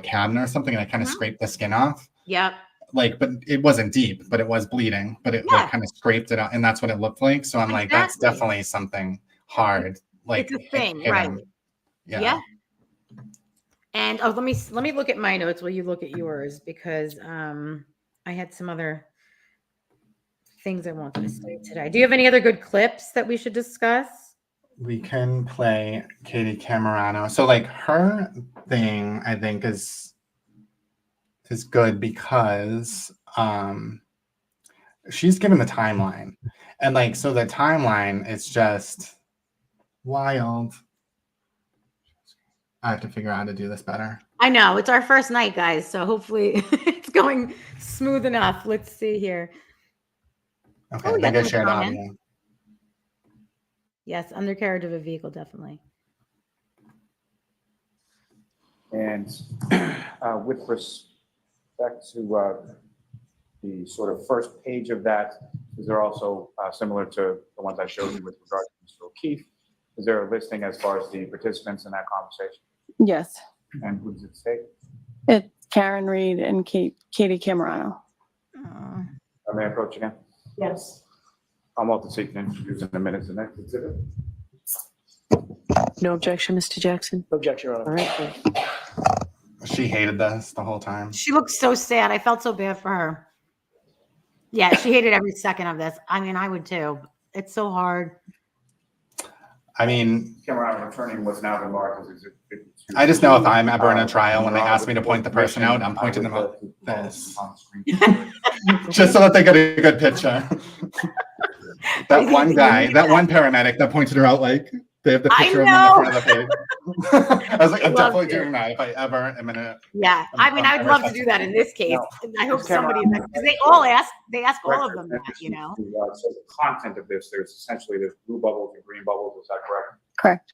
cabinet or something, and I kind of scraped the skin off. Yep. Like, but it wasn't deep, but it was bleeding, but it like kind of scraped it out, and that's what it looked like. So I'm like, that's definitely something hard. Like it's a thing, right? Yeah. And let me look at my notes while you look at yours, because I had some other things I wanted to say today. Do you have any other good clips that we should discuss? We can play Katie Camerano. So like her thing, I think is good because she's given the timeline, and like, so the timeline is just wild. I have to figure out how to do this better. I know, it's our first night, guys, so hopefully it's going smooth enough. Let's see here. Okay, I think I shared audio. Yes, undercarriage of a vehicle, definitely. And with respect to the sort of first page of that, is there also similar to the ones I showed you with regard to Mr. O'Keefe? Is there a listing as far as the participants in that conversation? Yes. And who does it say? It's Karen Reed and Katie Camerano. May I approach again? Yes. I'm Walter Seek, introducing the minutes the next exhibit. No objection, Mr. Jackson? No objection, Your Honor. All right. She hated this the whole time. She looked so sad. I felt so bad for her. Yeah, she hated every second of this. I mean, I would too. It's so hard. I mean, Camerano returning what's now been marked as exhibit 52. I just know if I'm ever in a trial, when they ask me to point the person out, I'm pointing them out this. Just so that they get a good picture. That one guy, that one paramedic that pointed her out, like, they have the picture of him on the front of the page. I was like, I'm definitely doing that if I ever am in a. Yeah, I mean, I would love to do that in this case. I hope somebody, because they ask all of them that, you know. So the content of this, there's blue bubbles and green bubbles, is that correct? Correct.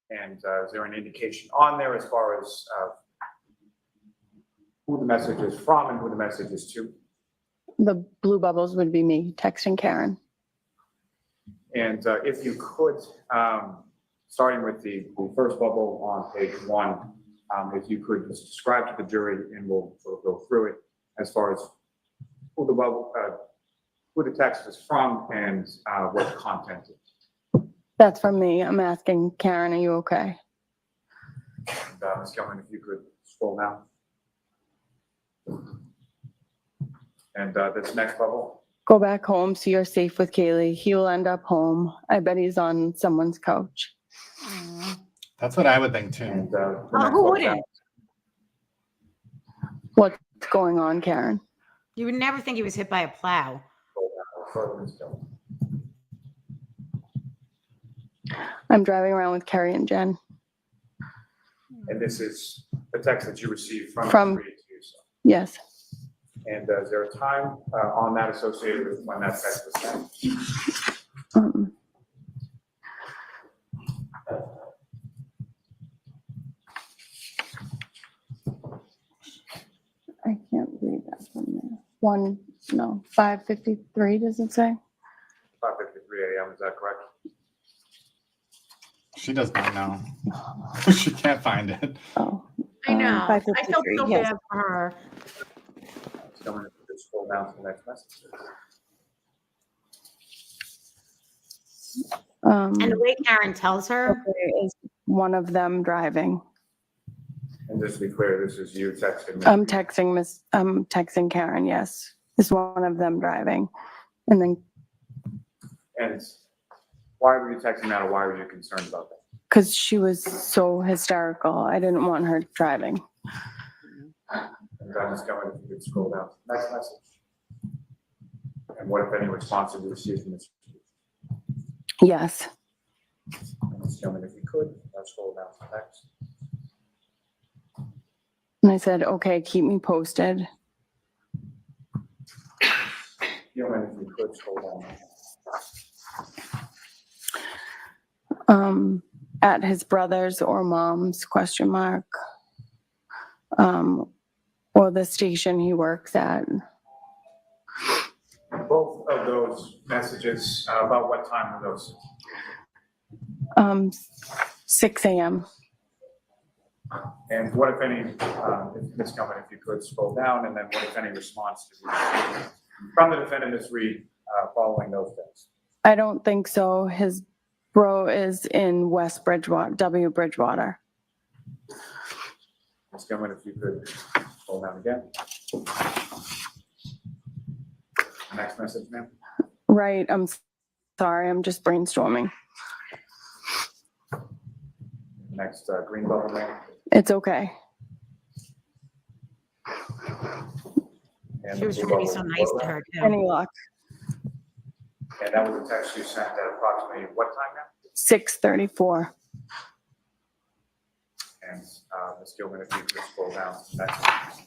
And is there an indication on there as far as who the message is from and who the message is to? The blue bubbles would be me texting Karen. And if you could, starting with the first bubble on page 1, if you could just describe to the jury, and we'll sort of go through it as far as who the text is from and what the content is. That's from me. I'm asking Karen, are you okay? And Ms. Gilman, if you could scroll down. And this next bubble. Go back home so you're safe with Kaylee. He will end up home. I bet he's on someone's couch. That's what I would think too. And Who wouldn't? What's going on, Karen? You would never think he was hit by a plow. I'm driving around with Kerry and Jen. And this is the text that you received from From yes. And is there a time on that associated with when that text was sent? I can't read that from there. 5:53, does it say? 5:53 a.m., is that correct? She does not know. She can't find it. Oh. I know. I 5:53, felt so yes. bad for her. Gentlemen, if you could scroll down to the next message. And the way Karen tells her, okay, is one of them driving. And just to be clear, this is you texting me. I'm texting Karen, yes. Is one of them driving? And then, And why were you texting that, or why were you concerned about that? because she was so hysterical, I didn't want her driving. And Ms. Gilman, if you could scroll down to the next message. And what, if any, response did you receive from this? Yes. And Ms. Gilman, if you could, scroll down to the next. And I said, okay, keep me posted. Gilman, if you could scroll down. At his brother's or mom's ? Or the station he works at. Both of those messages, about what time were those? 6 a.m. And what, if any, Ms. Gilman, if you could scroll down, and then what, if any, response did you receive from the defendant, Ms. Reed, following those things? I don't think so. His bro is in West Bridgewater, W. Bridgewater. Ms. Gilman, if you could scroll down again. Next message, ma'am. Right. I'm sorry. I'm just brainstorming. Next, green bubble, ma'am. It's okay. And she was the trying to be blue so bubble nice before to that. her too. Any luck? And that was a text you sent at approximately what time now? 6:34. And Ms. Gilman, if you could scroll down to the next.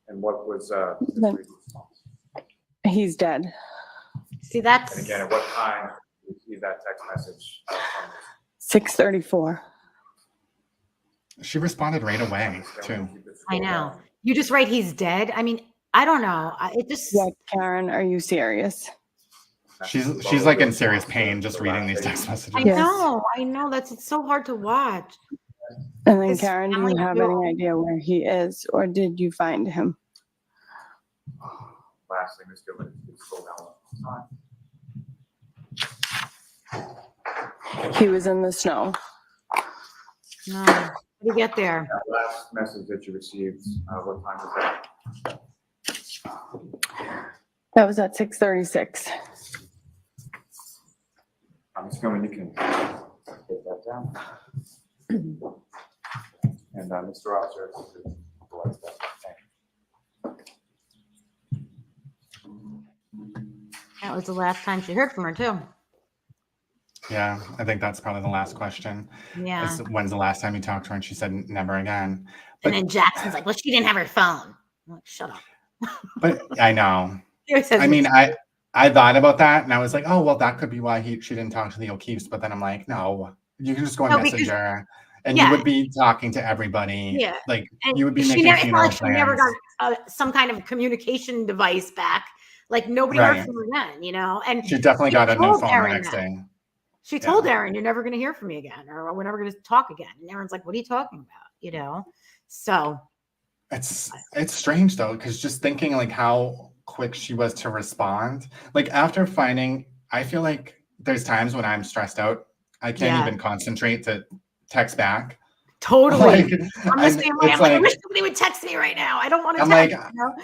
And what was Ms. Then- Reed's response? He's dead. See, that's, And again, at what time did you receive that text message from 6:34. She responded right away Ms. too. Gilman, if you could I scroll know. down. You just write he's dead. I mean, I don't know. It just, Yeah, Karen, are you serious? She's like in serious pain just reading these text messages. I Yes. know. It's so hard to watch. And then His Karen, do family you have feel- any idea where he is, or did you find him? Lastly, Ms. Gilman, if you could scroll down one more time. He was in the snow. No. How do you get there? That last message that you received, what time was that? That was at 6:36. Ms. Gilman, you can get that down. And Mr. Officer, if you could authorize that. Thank you. That was the last time she heard from her too. Yeah, I think that's probably the last question. Yeah. Is when's the last time you talked to her? And she said never again. And then Jackson's like, well, she didn't have her phone. I'm like, shut up. But I know. He always says I mean, this. I thought about that and I was like, oh, well, that could be why she didn't talk to the O'Keefes. But then I'm like, no, you can just go and No, message because- her and yeah. you would be talking to everybody. Yeah. Like And you would be she making never, it's not funeral like she never plans. got some kind of communication device back. Like nobody Right. heard from her then, you know? And She definitely she got a new told phone the Aaron next that. day. She Yeah. told Aaron, you're never going to hear from me again, or we're never going to talk again. And Aaron's like, what are you talking about? You know? So It's strange though, because just thinking like how quick she was to respond. Like after finding, I feel like there's times when I'm stressed out, I can't Yeah. even concentrate to text back. totally. Like, I'm the and same way. it's I'm like, I like- wish somebody would text me right now. I don't want to I'm text. like, You know?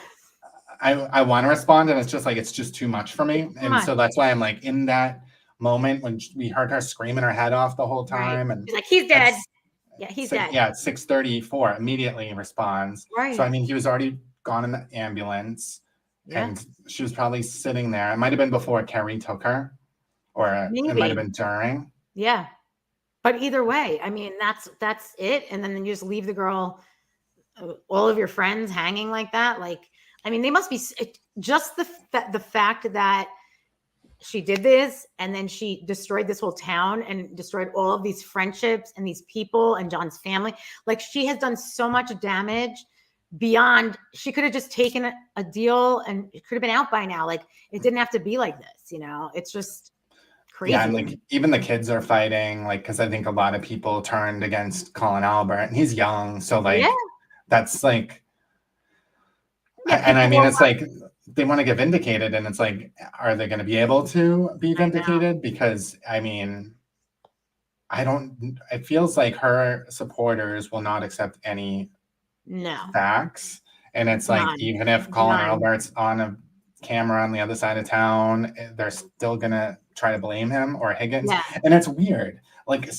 I want to respond and it's just like it's just too much for me. And much. so that's why I'm like in that moment when we heard her screaming her head off the whole time. And She's like, he's dead. that's- Yeah, he's six- dead. Yeah, 6:34 immediately responds. Right. So I mean he was already gone in the ambulance. Yeah. And she was probably sitting there. It might have been before Kerry took her, or it might Maybe. have been during. Yeah. But either way, I mean, that's it. And then you just leave the girl, all of your friends hanging like that. Like, I mean, they must be just the fact that she did this and then she destroyed this whole town and destroyed all of these friendships and these people and John's family. Like she has done so much damage beyond, she could have just taken a deal and it could have been out by now. Like it didn't have to be like this, you know, it's just crazy. Yeah, and like even the kids are fighting, like because I think a lot of people turned against Colin Albert, and he's young, so like Yeah. That's like, Yeah, and I people mean, will it's like they want to get vindicated, and it's like, are they going to be able to be I know. vindicated? Because I mean, it feels like her supporters will not accept any No, facts. And it's like, none, even if Colin none. Albert's on a camera on the other side of town, they're still gonna try to blame him or Higgins. Yeah, And it's weird. Like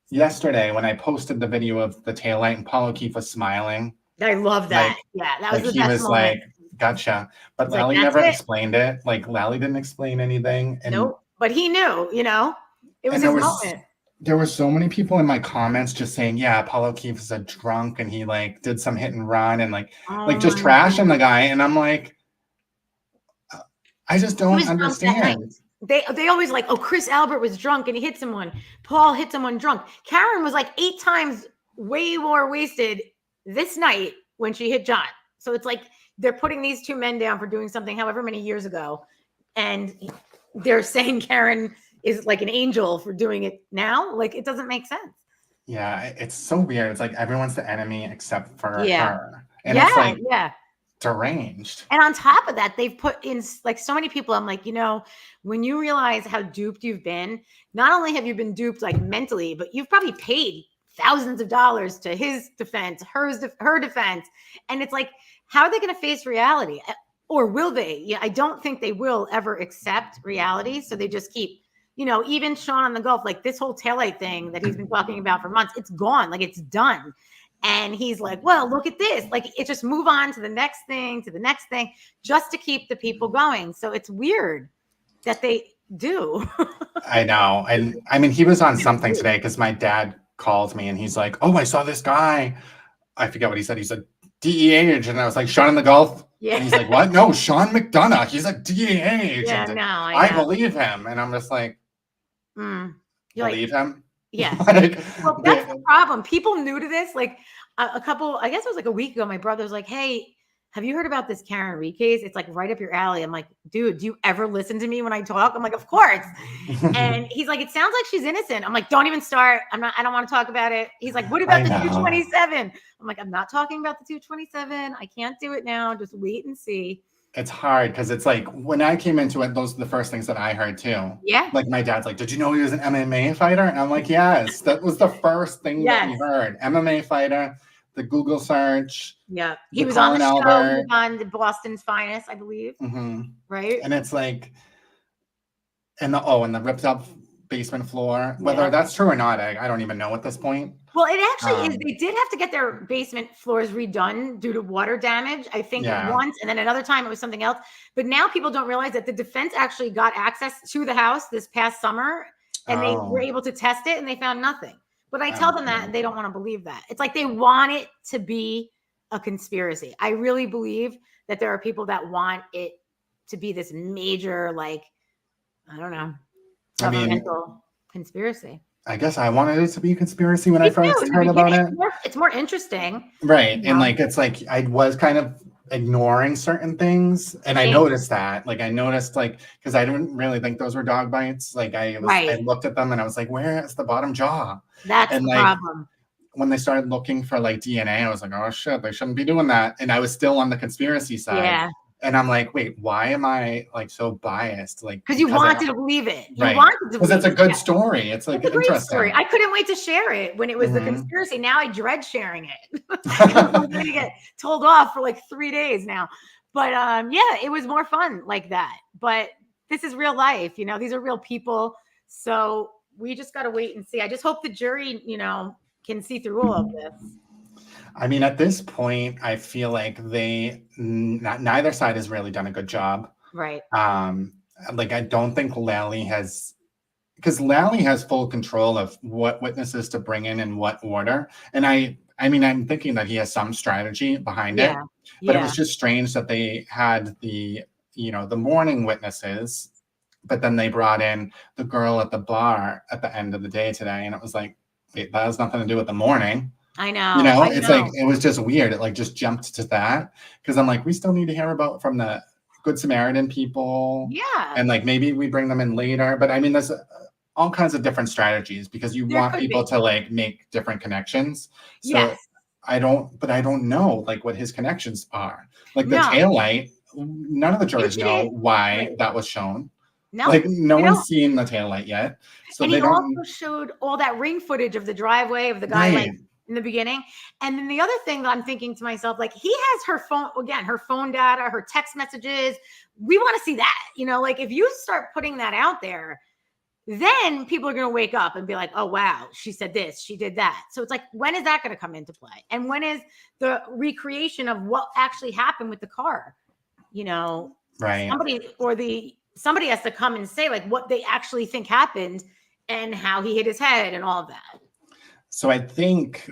yesterday when I posted the video of the taillight and Paul O'Keefe was smiling, I love that. like Yeah, that was the he best was moment. like, gotcha. But It's like, Lally that's never it. explained it. Like Lally didn't explain anything. And Nope. But he knew, it was and his moment. there were so many people in my comments just saying, yeah, Paul O'Keefe is a drunk and he like did some hit and run and like Oh just my trashing the God. guy. And I'm like, I just He don't was drunk that night. understand. They always like, oh, Chris Albert was drunk and he hit someone. Paul hit someone drunk. Karen was like 8 times way more wasted this night when she hit John. So it's like they're putting these 2 men down for doing something however many years ago. And they're saying Karen is like an angel for doing it now. Like, it doesn't make sense. Yeah, it's so weird. It's like everyone's the enemy except for Yeah. her. And it's like deranged. And on top of that, they've put in like so many people. I'm like, when you realize how duped you've been, not only have you been duped like mentally, but you've probably paid thousands of dollars to his defense, her defense. And it's like, how are they going to face reality? Or will they? Yeah, I don't think they will ever accept reality. So they just keep, even Sean on the Gulf, like this whole taillight thing that he's been talking about for months, it's gone. Like, it's done. And he's like, well, look at this. Like, it just move on to the next thing, just to keep the people going. So it's weird that they do. I know. And I mean, he was on something today because my dad called me and he's like, oh, I saw this guy. I forget what he said. He said DEA agent. And I was like, Sean in the Gulf? Yeah. And he's like, what? No, Sean McDonough. He's a DEA agent. Yeah, no, I believe him. And I'm just like, believe him? Yeah. Like, well, that's the problem. People new to this, like a couple, I guess it was like a week ago, my brother was like, hey, have you heard about this Karen Reed case? It's like right up your alley. I'm like, dude, do you ever listen to me when I talk? I'm like, of course. And he's like, it sounds like she's innocent. I'm like, don't even start. I don't want to talk about it. He's like, what about the 227? I'm like, I'm not talking about the 227. I can't do it now. Just wait and see. It's hard because it's like when I came into it, those are the first things that I heard too. Yeah. Like my dad's like, did you know he was an MMA fighter? And I'm like, yes, that was the first thing that we heard. MMA fighter, the Google search. Yeah. He was on the show on the Boston's Finest, I believe. Mm-hmm. Right. And it's like, and the ripped up basement floor, whether that's true or not, I don't even know at this point. Well, it actually is. They did have to get their basement floors redone due to water damage, I think once, and then another time it was something else. But now people don't realize that the defense actually got access to the house this past summer, and they were able to test it, and they found nothing. But I tell them that, and they don't want to believe that. It's like they want it to be a conspiracy. I really believe that there are people that want it to be this major, like, I don't know, governmental conspiracy. I guess I wanted it to be a conspiracy when I first heard about it. It's more interesting. Right. And like, it's like, I was kind of ignoring certain things. And I noticed that, like, because I didn't really think those were dog bites. Like I looked at them and I was like, where is the bottom jaw? That's the problem. When they started looking for like DNA, I was like, oh shit, they shouldn't be doing that. And I was still on the conspiracy side. Yeah. And I'm like, wait, why am I like so biased? Like, because you wanted to believe it. You right. wanted to because it's a good story. It's like a interesting. Great story. I couldn't wait to share it when it was the conspiracy. Now I dread sharing it. I'm going to get told off for like 3 days now. But yeah, it was more fun like that. But this is real life. These are real people. So we just got to wait and see. I just hope the jury, can see through all of this. I mean, at this point, I feel like neither side has really done a good job. Right. Like, I don't think Lally has full control of what witnesses to bring in what order. And I mean, I'm thinking that he has some strategy behind it, but it was just strange that they had the morning witnesses, but then they brought in the girl at the bar at the end of the day today. And it was like, wait, that has nothing to do with the morning. I know. It's like, it was just weird. It like just jumped to that. Cause I'm like, we still need to hear from the Good Samaritan people. Yeah. And like, maybe we bring them in later, but I mean, there's all kinds of different strategies because you want people to like make different connections. So I don't know like what his connections are. Like the No. taillight, none of the jurors know didn't. why Right. that was shown. No, Like no you one's don't. seen the taillight yet. So And they he don't. also showed all that ring footage of the driveway of the guy like Right. in the beginning. And then the other thing that I'm thinking to myself, like he has her phone, again, her phone data, her text messages. We want to see that, like if you start putting that out there, then people are going to wake up and be like, oh, wow, she said this, she did that. So it's like, when is that going to come into play? And when is the recreation of what actually happened with the car? Right. Somebody has to come and say like what they actually think happened and how he hit his head and all of that. So I think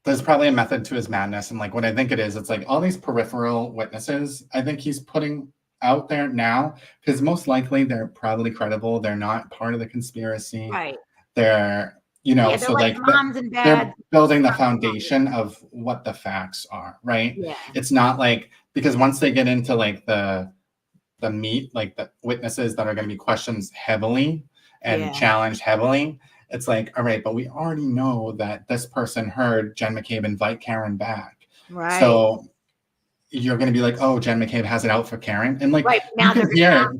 there's probably a method to his madness. And like what I think it is, it's like all these peripheral witnesses, I think he's putting out there now, because most likely they're probably credible. They're not part of the conspiracy. Right. They're, They're so like like moms and they're dads. building the foundation of what the facts are, right? Yeah. It's not like, because once they get into like the meat, like the witnesses that are going to be questioned heavily and challenged heavily, it's like, all right, but we already know that this person heard Jen McCabe invite Karen back. Right. So you're going to be like, oh, Jen McCabe has it out for Karen. And like, right. Now you can hear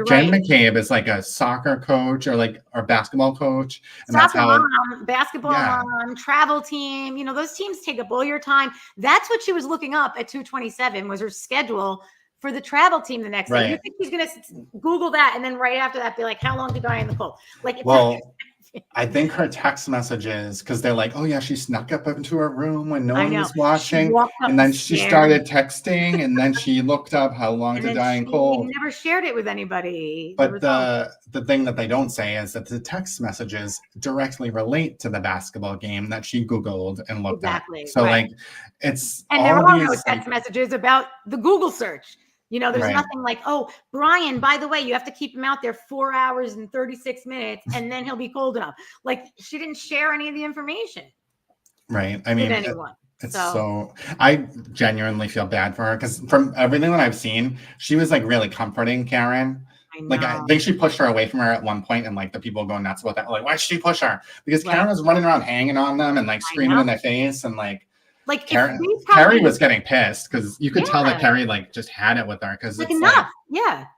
Jen right. McCabe is like a soccer coach or basketball coach. And soccer that's how mom, basketball mom, travel team, those teams take up all your time. That's what she was looking up at 2:27 was her schedule for the travel team the next day. You think she's going to Google that and then right after that be like, how long did I in the cold? Like, well, I think her text messages, because they're like, oh yeah, she snuck up into her room when no one was watching, and then she started texting, and then she looked up how long to die in cold. Never shared it with anybody. But the thing that they don't say is that the text messages directly relate to the basketball game that she Googled and looked at. So like, it's and there are no text messages about the Google search. There's nothing like, oh, Brian, by the way, you have to keep him out there 4 hours and 36 minutes and then he'll be cold enough. Like she didn't share any of the information. Right. I mean, with anyone. So I genuinely feel bad for her because from everything that I've seen, she was like really comforting Karen. I think she pushed her away from her at one point, and like the people go nuts about that. Like, why did she push her? Because Karen was running around hanging on them and like screaming in their face and like Carrie was getting pissed because you could tell that Carrie like just had it with her because like enough.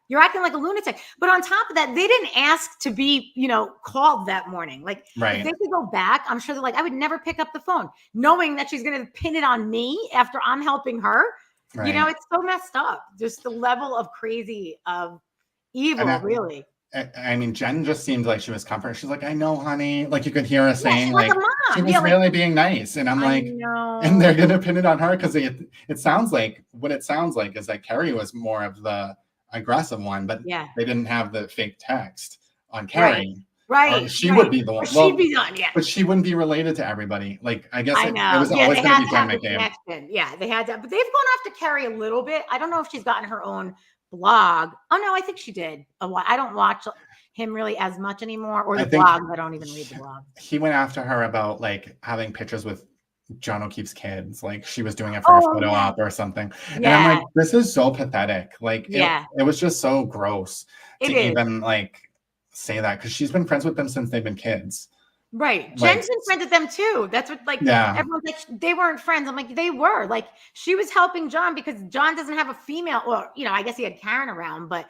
You're acting like a lunatic. But on top of that, they didn't ask to be, called that morning. Like if they could go back, I'm sure they're like, I would never pick up the phone, knowing that she's gonna pin it on me after I'm helping her. It's so messed up. Just the level of crazy of evil, really. I mean, Jen just seemed like she was comforting. She's like, I know, honey. Like you could hear her saying, like she was really being nice. And I'm like, and they're gonna pin it on her because it sounds like what it sounds like is that Carrie was more of the aggressive one, but they didn't have the fake text on Carrie. Right. She would be the one. She'd be done, but she wouldn't be related to everybody. Like I guess it was always going to be Jen McCabe. Yeah, they had to, but they've gone after Carrie a little bit. I don't know if she's gotten her own blog. Oh no, I think she did a while. I don't watch him really as much anymore, or the blog. I don't even read the blog. He went after her about like having pictures with John O'Keefe's kids, like she was doing it for a photo op or something. And I'm like, this is so pathetic. Like it was just so gross to even like say that because she's been friends with them since they've been kids. Right. Jen's been friends with them too. That's what everyone's like, they weren't friends. I'm like, they were. Like she was helping John because John doesn't have a female, or I guess he had Karen around, but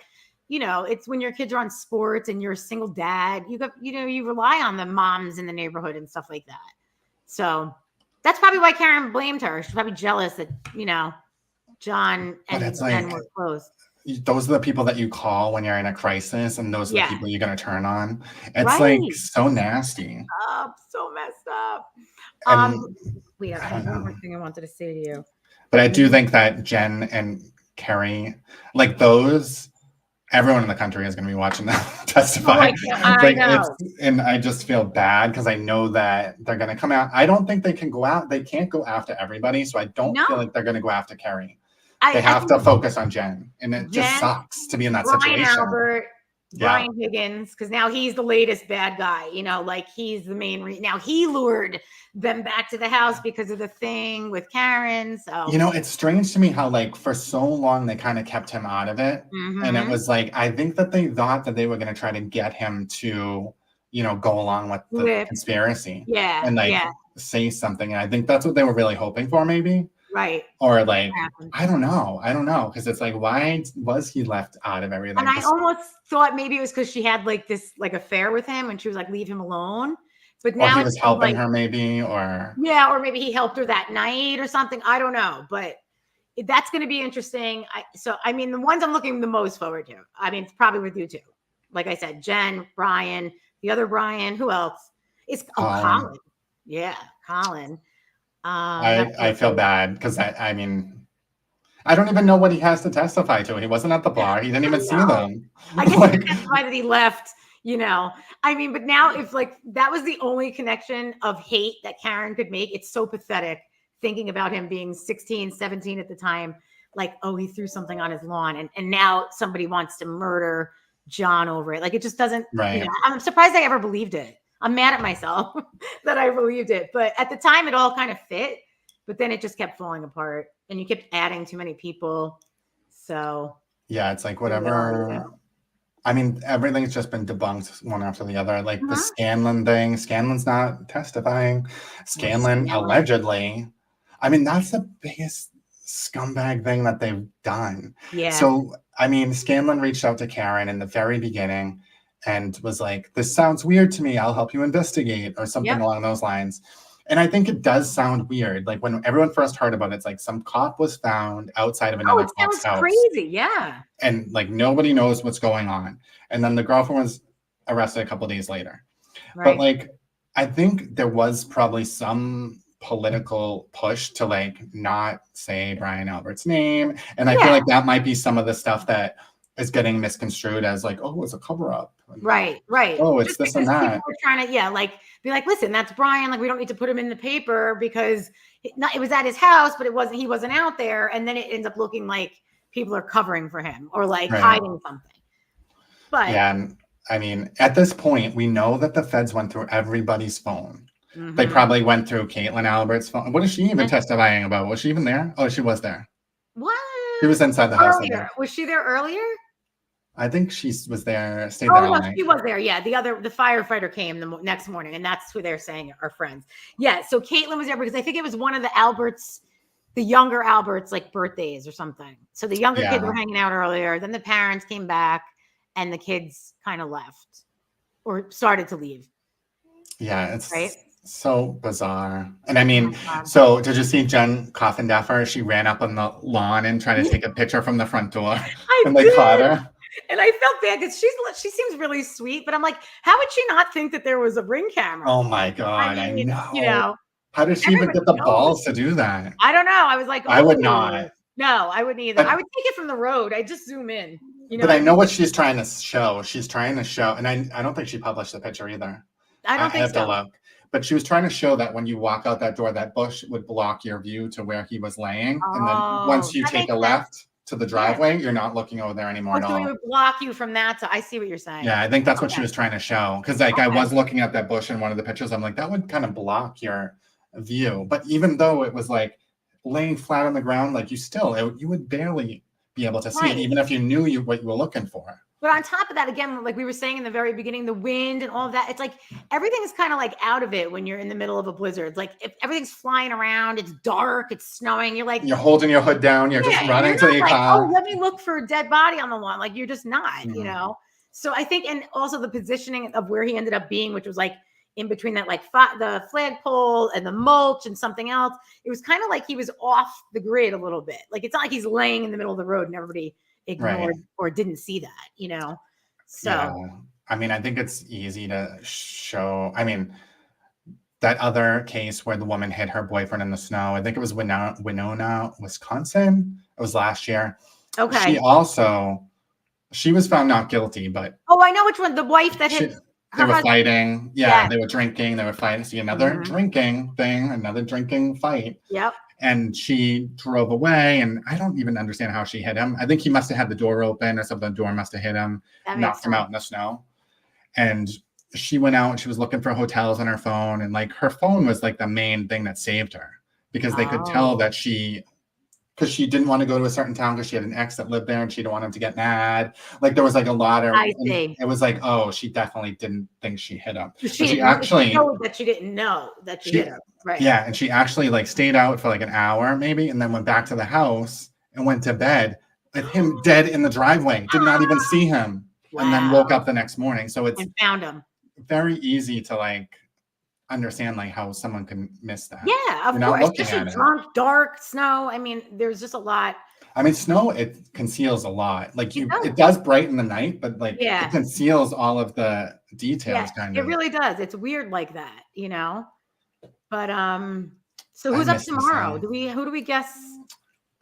it's when your kids are on sports and you're a single dad, you rely on the moms in the neighborhood and stuff like that. So that's probably why Karen blamed her. She's probably jealous that, John and Jen were close. Those are the people that you call when you're in a crisis, and those are the people you're going to turn on. It's like so nasty. So messed up. Wait, I have one more thing I wanted to say to you. But I do think that Jen and Carrie, like those, everyone in the country is going to be watching them testify. I know. And I just feel bad because I know that they're going to come out. I don't think they can go out. They can't go after everybody. So I don't feel like they're going to go after Carrie. They have to focus on Jen. And it just sucks to be in that situation. McAlbert, Brian Higgins, because now he's the latest bad guy. Like he's the main reason. Now he lured them back to the house because of the thing with Karen. So it's strange to me how like for so long they kind of kept him out of it. And it was like I think that they thought that they were going to try to get him to go along with the conspiracy. Yeah. And like say something. And I think that's what they were really hoping for, maybe. Right. Or like, Happened. I don't know. Because it's like, why was he left out of everything? And I almost thought maybe it was because she had like this like affair with him and she was like, leave him alone. But Or now he it was seems helping like, her, maybe, or yeah, or maybe he helped her that night or something. I don't know, but that's going to be interesting. I mean, the ones I'm looking the most forward to. I mean, it's probably with you too. Like I said, Jen, Brian, the other Brian. Who else? It's Colin. Yeah, Colin. I feel bad because I mean, I don't even know what he has to testify to. He wasn't at the bar. He didn't even see them. I guess Like, that's why that he left. You know, I mean, but now if like that was the only connection of hate that Karen could make, it's so pathetic thinking about him being 16, 17 at the time. Like, oh, he threw something on his lawn and now somebody wants to murder John over it. Like, it just doesn't, right. you know, I'm surprised I ever believed it. I'm mad at myself that I believed it. But at the time, it all kind of fit. But then it just kept falling apart and you kept adding too many people. So, yeah, it's like whatever. I mean, everything's just been debunked one after the other. Like the Scanlon thing. Scanlon's not testifying. Scanlon allegedly. I mean, that's the biggest scumbag thing that they've done. Yeah. So, I mean, Scanlon reached out to Karen in the very beginning and was like, this sounds weird to me. I'll help you investigate or something along those lines. And I think it does sound weird. Like when everyone first heard about it, it's like some cop was found outside of another cop's house. Crazy, yeah. And like nobody knows what's going on. And then the girlfriend was arrested a couple of days later. Right. But like, I think there was probably some political push to like not say Brian Albert's name. And I feel like that might be some of the stuff that is getting misconstrued as like, oh, it's a cover up. Right. Oh, it's just this and that. People were trying to, like, be like, listen, that's Brian. Like, we don't need to put him in the paper because it was at his house, but he wasn't out there. And then it ends up looking like people are covering for him or like hiding something. But yeah, and I mean, at this point, we know that the feds went through everybody's phone. Mm-hmm. They probably went through Caitlin Albert's phone. What is she even testifying about? Was she even there? Oh, she was there. What? She was inside the house. Was she there earlier? I think she was there, stayed there all night. She was there. Yeah. The firefighter came the next morning, and that's who they're saying are friends. Yeah. So Caitlin was there because I think it was one of the Alberts, the younger Alberts, like birthdays or something. So the younger kids were hanging out earlier. Then the parents came back and the kids kind of left or started to leave. Yeah. It's so bizarre. And I mean, so did you see Jen Coffindaffer? She ran up on the lawn and tried to take a picture from the front door. And they caught her. And I felt bad because she seems really sweet, but I'm like, how would she not think that there was a ring camera? Oh my God, I know. You know, how did she even get the balls to do that? I don't know. I was like, I would not. No, I wouldn't either. I would take it from the road. I just zoom in. You know, but I know what she's trying to show. She's trying to show, and I don't think she published the picture either. I don't think have to look. But she was trying to show that when you walk out that door, that bush would block your view to where he was laying. And then once you take a left to the driveway, you're not looking over there anymore at all. So it would block you from that. So I see what you're saying. Yeah, I think that's what she was trying to show. Because like I was looking at that bush in one of the pictures. I'm like, that would kind of block your view. But even though it was like laying flat on the ground, like you would barely be able to see it, even if you knew what you were looking for. But on top of that, again, like we were saying in the very beginning, the wind and all of that, it's like everything's kind of like out of it when you're in the middle of a blizzard. It's like if everything's flying around, it's dark, it's snowing. You're like, you're holding your hood down, you're just running to your car. Oh, let me look for a dead body on the lawn. Like you're just not, you know? So I think, and also the positioning of where he ended up being, which was like in between that, like the flagpole and the mulch and something else. It was kind of like he was off the grid a little bit. Like it's not like he's laying in the middle of the road and everybody ignored or didn't see that, you know? So, I mean, I think it's easy to show. I mean, that other case where the woman hit her boyfriend in the snow, I think it was Winona, Wisconsin. It was last year. Okay. She was found not guilty, but. Oh, I know which one. The wife that hit. They were fighting. Yeah, they were drinking. They were fighting. See, another drinking thing, another drinking fight. Yep. And she drove away, and I don't even understand how she hit him. I think he must have had the door open or something. The door must have hit him, knocked him out in the snow. And she went out and she was looking for hotels on her phone. And like her phone was like the main thing that saved her because they could tell that she because she didn't want to go to a certain town because she had an ex that lived there and she didn't want him to get mad. Like there was like a lot of, I see. it was like, oh, she definitely didn't think she hit him. But She she didn't actually, know that she didn't know that she hit him. Right. yeah, and she actually like stayed out for like an hour maybe, and then went back to the house and went to bed with him dead in the driveway. Did not even see him, and then woke up the next morning. So it's and found him. very easy to like understand like how someone can miss that. Yeah, of You're not course. looking Especially at it. drunk, dark, snow. I mean, there's just a lot. I mean, snow, it conceals a lot. Like does. it does brighten the night, but like Yeah. it conceals all of the details kind It of. really does. It's weird like that, you know. But so I who's up miss the tomorrow? snow. Who do we guess?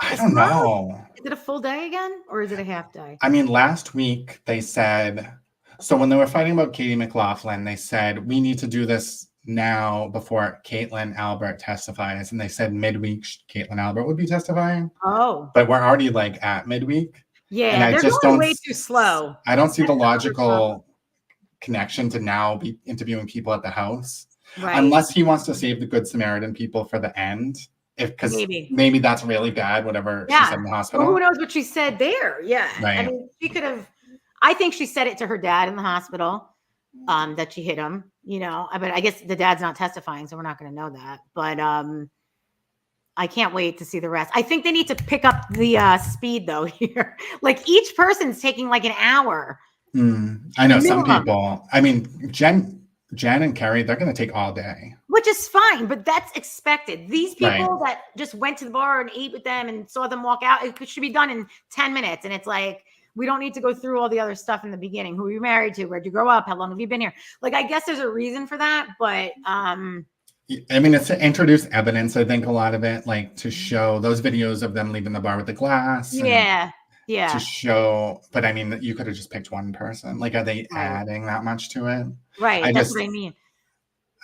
I don't know. Is it a full day again or is it a half day? I mean, last week they said, so when they were fighting about Katie McLaughlin, they said, we need to do this now before Caitlin Albert testifies. And they said midweek, Caitlin Albert would be testifying. Oh. But we're already like at midweek. Yeah, and I they're just going don't, way too slow. I don't see the That's another logical problem. connection to now be interviewing people at the house. Right. Unless he wants to save the Good Samaritan people for the end. Because maybe that's really bad, whatever she said in the hospital. Well, who knows what she said there? Yeah. Right. I mean, she could have, I think she said it to her dad in the hospital, that she hit him, you know. But I guess the dad's not testifying, so we're not going to know that. But I can't wait to see the rest. I think they need to pick up the speed though here. Like each person's taking like an hour. I know some people. I mean, Jen and Carrie, they're going to take all day. Which is fine, but that's expected. These people that just went to the bar and ate with them and saw them walk out, it should be done in 10 minutes. And it's like, we don't need to go through all the other stuff in the beginning. Who are you married to? Where'd you grow up? How long have you been here? Like, I guess there's a reason for that, but I mean, it's to introduce evidence, I think, a lot of it, like to show those videos of them leaving the bar with the glass. Yeah. To show, but I mean, you could have just picked one person. Like, are they adding that much to it? Right. That's what I mean.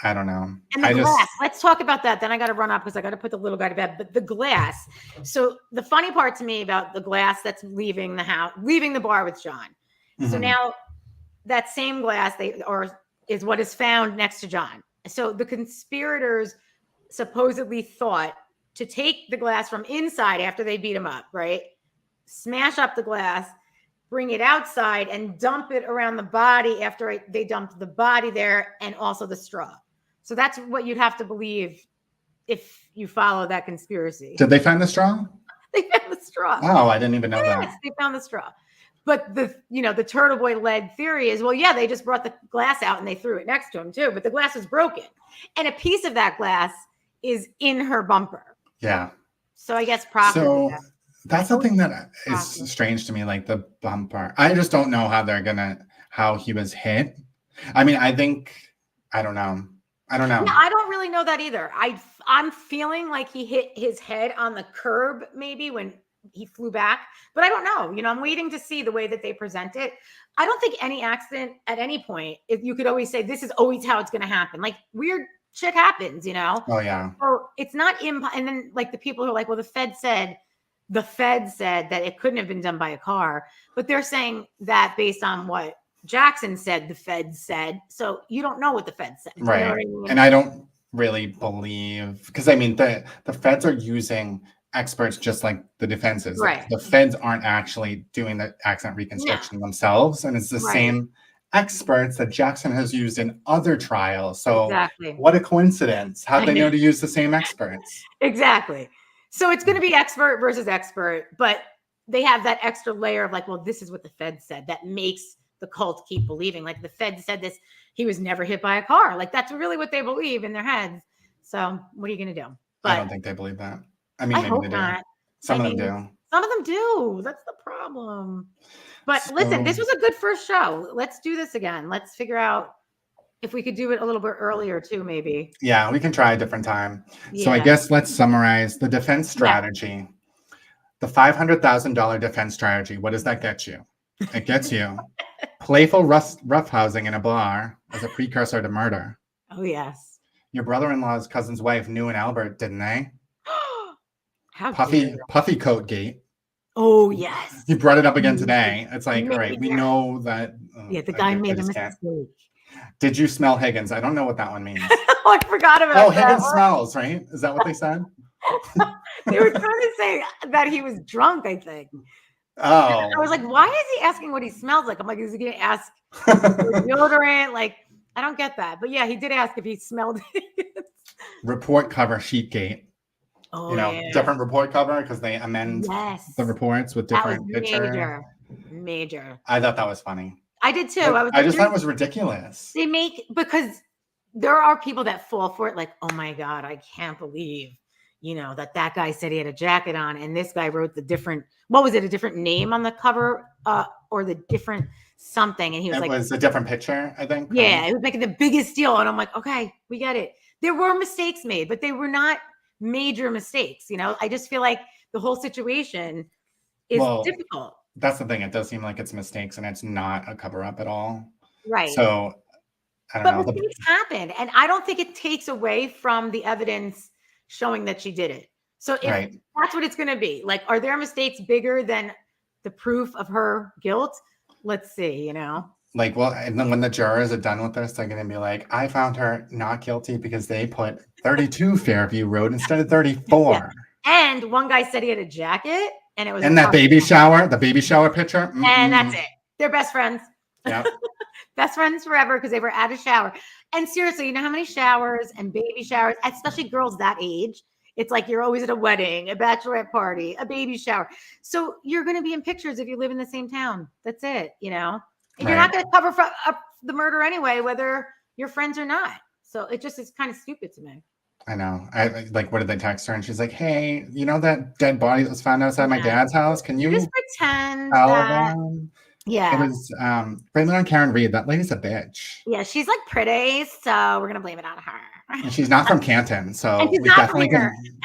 I don't know. And the glass. Let's talk about that. Then I got to run up because I got to put the little guy to bed. But the glass. So the funny part to me about the glass that's leaving the house, leaving the bar with John. So now that same glass is what is found next to John. So the conspirators supposedly thought to take the glass from inside after they beat him up, right? Smash up the glass, bring it outside and dump it around the body after they dumped the body there and also the straw. So that's what you'd have to believe if you follow that conspiracy. Did they find the straw? They found the straw. Oh, I didn't even know that. Yes, they found the straw. But the Turtle Boy led theory is, well, yeah, they just brought the glass out and they threw it next to him too, but the glass was broken. And a piece of that glass is in her bumper. Yeah. So I guess Proctor. So that's the thing that is strange to me, like the bumper. I just don't know how he was hit. I mean, I don't know. Yeah, I don't really know that either. I'm feeling like he hit his head on the curb maybe when he flew back, but I don't know. You know, I'm waiting to see the way that they present it. I don't think any accident at any point, if you could always say this is always how it's going to happen. Like weird shit happens, you know? Oh yeah. So it's not and then like the people who are like, well, the Fed said that it couldn't have been done by a car, but they're saying that based on what Jackson said, the Fed said. So you don't know what the Fed said. Right. You know what I mean? And I don't really believe, because I mean, the Feds are using experts just like the defenses. Right. The Feds aren't actually doing the accident reconstruction themselves. And it's the same experts that Jackson has used in other trials. So what a coincidence. How'd they know to use the same experts? Exactly. So it's going to be expert versus expert, but they have that extra layer of like, well, this is what the Fed said. That makes the cult keep believing. Like the Fed said this, he was never hit by a car. Like that's really what they believe in their heads. So what are you going to do? But I don't think they believe that. I mean, maybe they do. Not. Some of them do. Some of them do. That's the problem. But listen, this was a good first show. Let's do this again. Let's figure out if we could do it a little bit earlier too, maybe. Yeah, we can try a different time. Yeah. So I guess let's summarize the defense strategy. Yeah. The $500,000 defense strategy. What does that get you? It gets you playful roughhousing in a bar as a precursor to murder. Oh, yes. Your brother-in-law's cousin's wife knew an Albert, didn't they? How puffy coat gate. Oh, yes. You brought it up again today. It's like, all right, we know that. The guy made a mistake. Did you smell Higgins? I don't know what that one means. I forgot about that. Higgins smells, right? Is that what they said? They were trying to say that he was drunk, I think. Oh. I was like, why is he asking what he smells like? I'm like, is he going to ask for deodorant? Like, I don't get that. But yeah, he did ask if he smelled it. Report cover sheet gate. Oh, You know, yeah. different report cover because they amend Yes. the reports with That was different pictures. major. I thought that was funny. I did too. Like, was I like, just thought it was ridiculous. they make, because there are people that fall for it. Like, oh my God, I can't believe, that guy said he had a jacket on and this guy wrote the different, what was it? A different name on the cover, or the different something. And he was It like, was a different picture, I think. yeah, it was making the biggest deal. And I'm like, okay, we get it. There were mistakes made, but they were not major mistakes. I just feel like the whole situation is difficult. That's the thing. It does seem like it's mistakes and it's not a cover up at all. Right. So I don't know. But mistakes happen. And I don't think it takes away from the evidence showing that she did it. So if that's what it's going to be, like, are their mistakes bigger than the proof of her guilt? Let's see, Like, well, and then when the jurors are done with this, they're going to be like, I found her not guilty because they put 32 Fairview Road instead of 34. Yeah. And one guy said he had a jacket and it was. And that baby shower, the baby shower picture. Mm-hmm. And that's it. They're best friends. Yeah. Best friends forever because they were at a shower. And seriously, you know how many showers and baby showers, especially girls that age, it's like you're always at a wedding, a bachelorette party, a baby shower. So you're going to be in pictures if you live in the same town. That's it, And you're not going to cover up the murder anyway, whether you're friends or not. So it just is kind of stupid to me. I know. I like, what did they text her? And she's like, hey, you know that dead body that was found outside my dad's house? Can you just pretend tell that? them? Yeah. It was blame it on Karen Reed. That lady's a bitch. Yeah, she's like pretty, so we're gonna blame it on her. And she's not from Canton, so and she's we not definitely from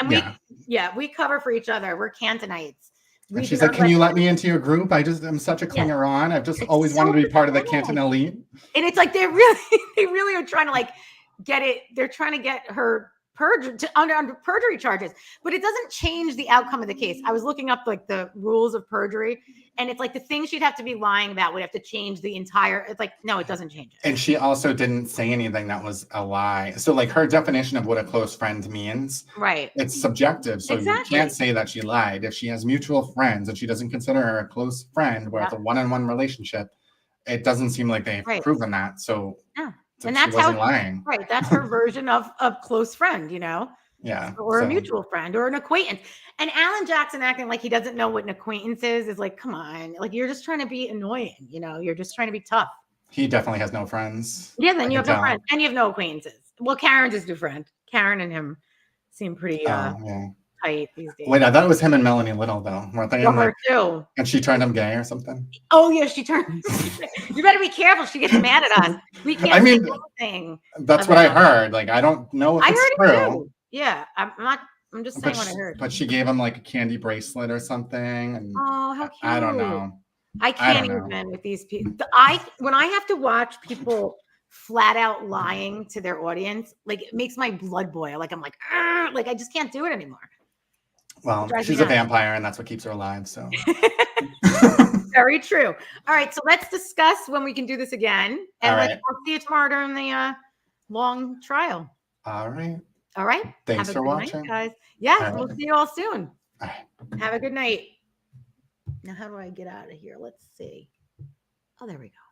here. can. And we cover for each other. We're Cantonites. And she's like, can you let me into your group? I'm such a clinger on. I've just always wanted to be part of the Canton elite. And it's like they really are trying to like get it. They're trying to get her under perjury charges, but it doesn't change the outcome of the case. I was looking up like the rules of perjury, and it's like the thing she'd have to be lying about would have to change the entire. It's like, no, it doesn't change it. And she also didn't say anything that was a lie. So like her definition of what a close friend means, right? It's subjective. So you can't say that she lied. If she has mutual friends and she doesn't consider her a close friend where it's a one-on-one relationship, it doesn't seem like they've proven that. So and that's how lying. Right. That's her version of close friend, Yeah. Or a mutual friend or an acquaintance. And Alan Jackson acting like he doesn't know what an acquaintance is like, come on. Like, you're just trying to be annoying, you're just trying to be tough. He definitely has no friends. Yeah, then you have no friends and you have no acquaintances. Well, Karen's his new friend. Karen and him seem pretty tight these days. Wait, I thought it was him and Melanie Little though. Weren't they? Her too. And she turned him gay or something. Oh yeah, she turned. You better be careful. She gets mad at us. We can't say anything. That's what I heard. Like, I don't know if it's true. Too. Yeah, I'm just saying what I heard. But she gave him like a candy bracelet or something. And oh, how cute! I don't know. I can't even with these people. When I have to watch people flat out lying to their audience, like it makes my blood boil. Like I'm like I just can't do it anymore. Well, she's a vampire, and that's what keeps her alive. So very true. All right, so let's discuss when we can do this again, and I'll see you tomorrow during the long trial. All right. All right. Thanks for watching, guys. Yeah, we'll see you all soon. All right. Have a good night. Now, how do I get out of here? Let's see. Oh, there we go.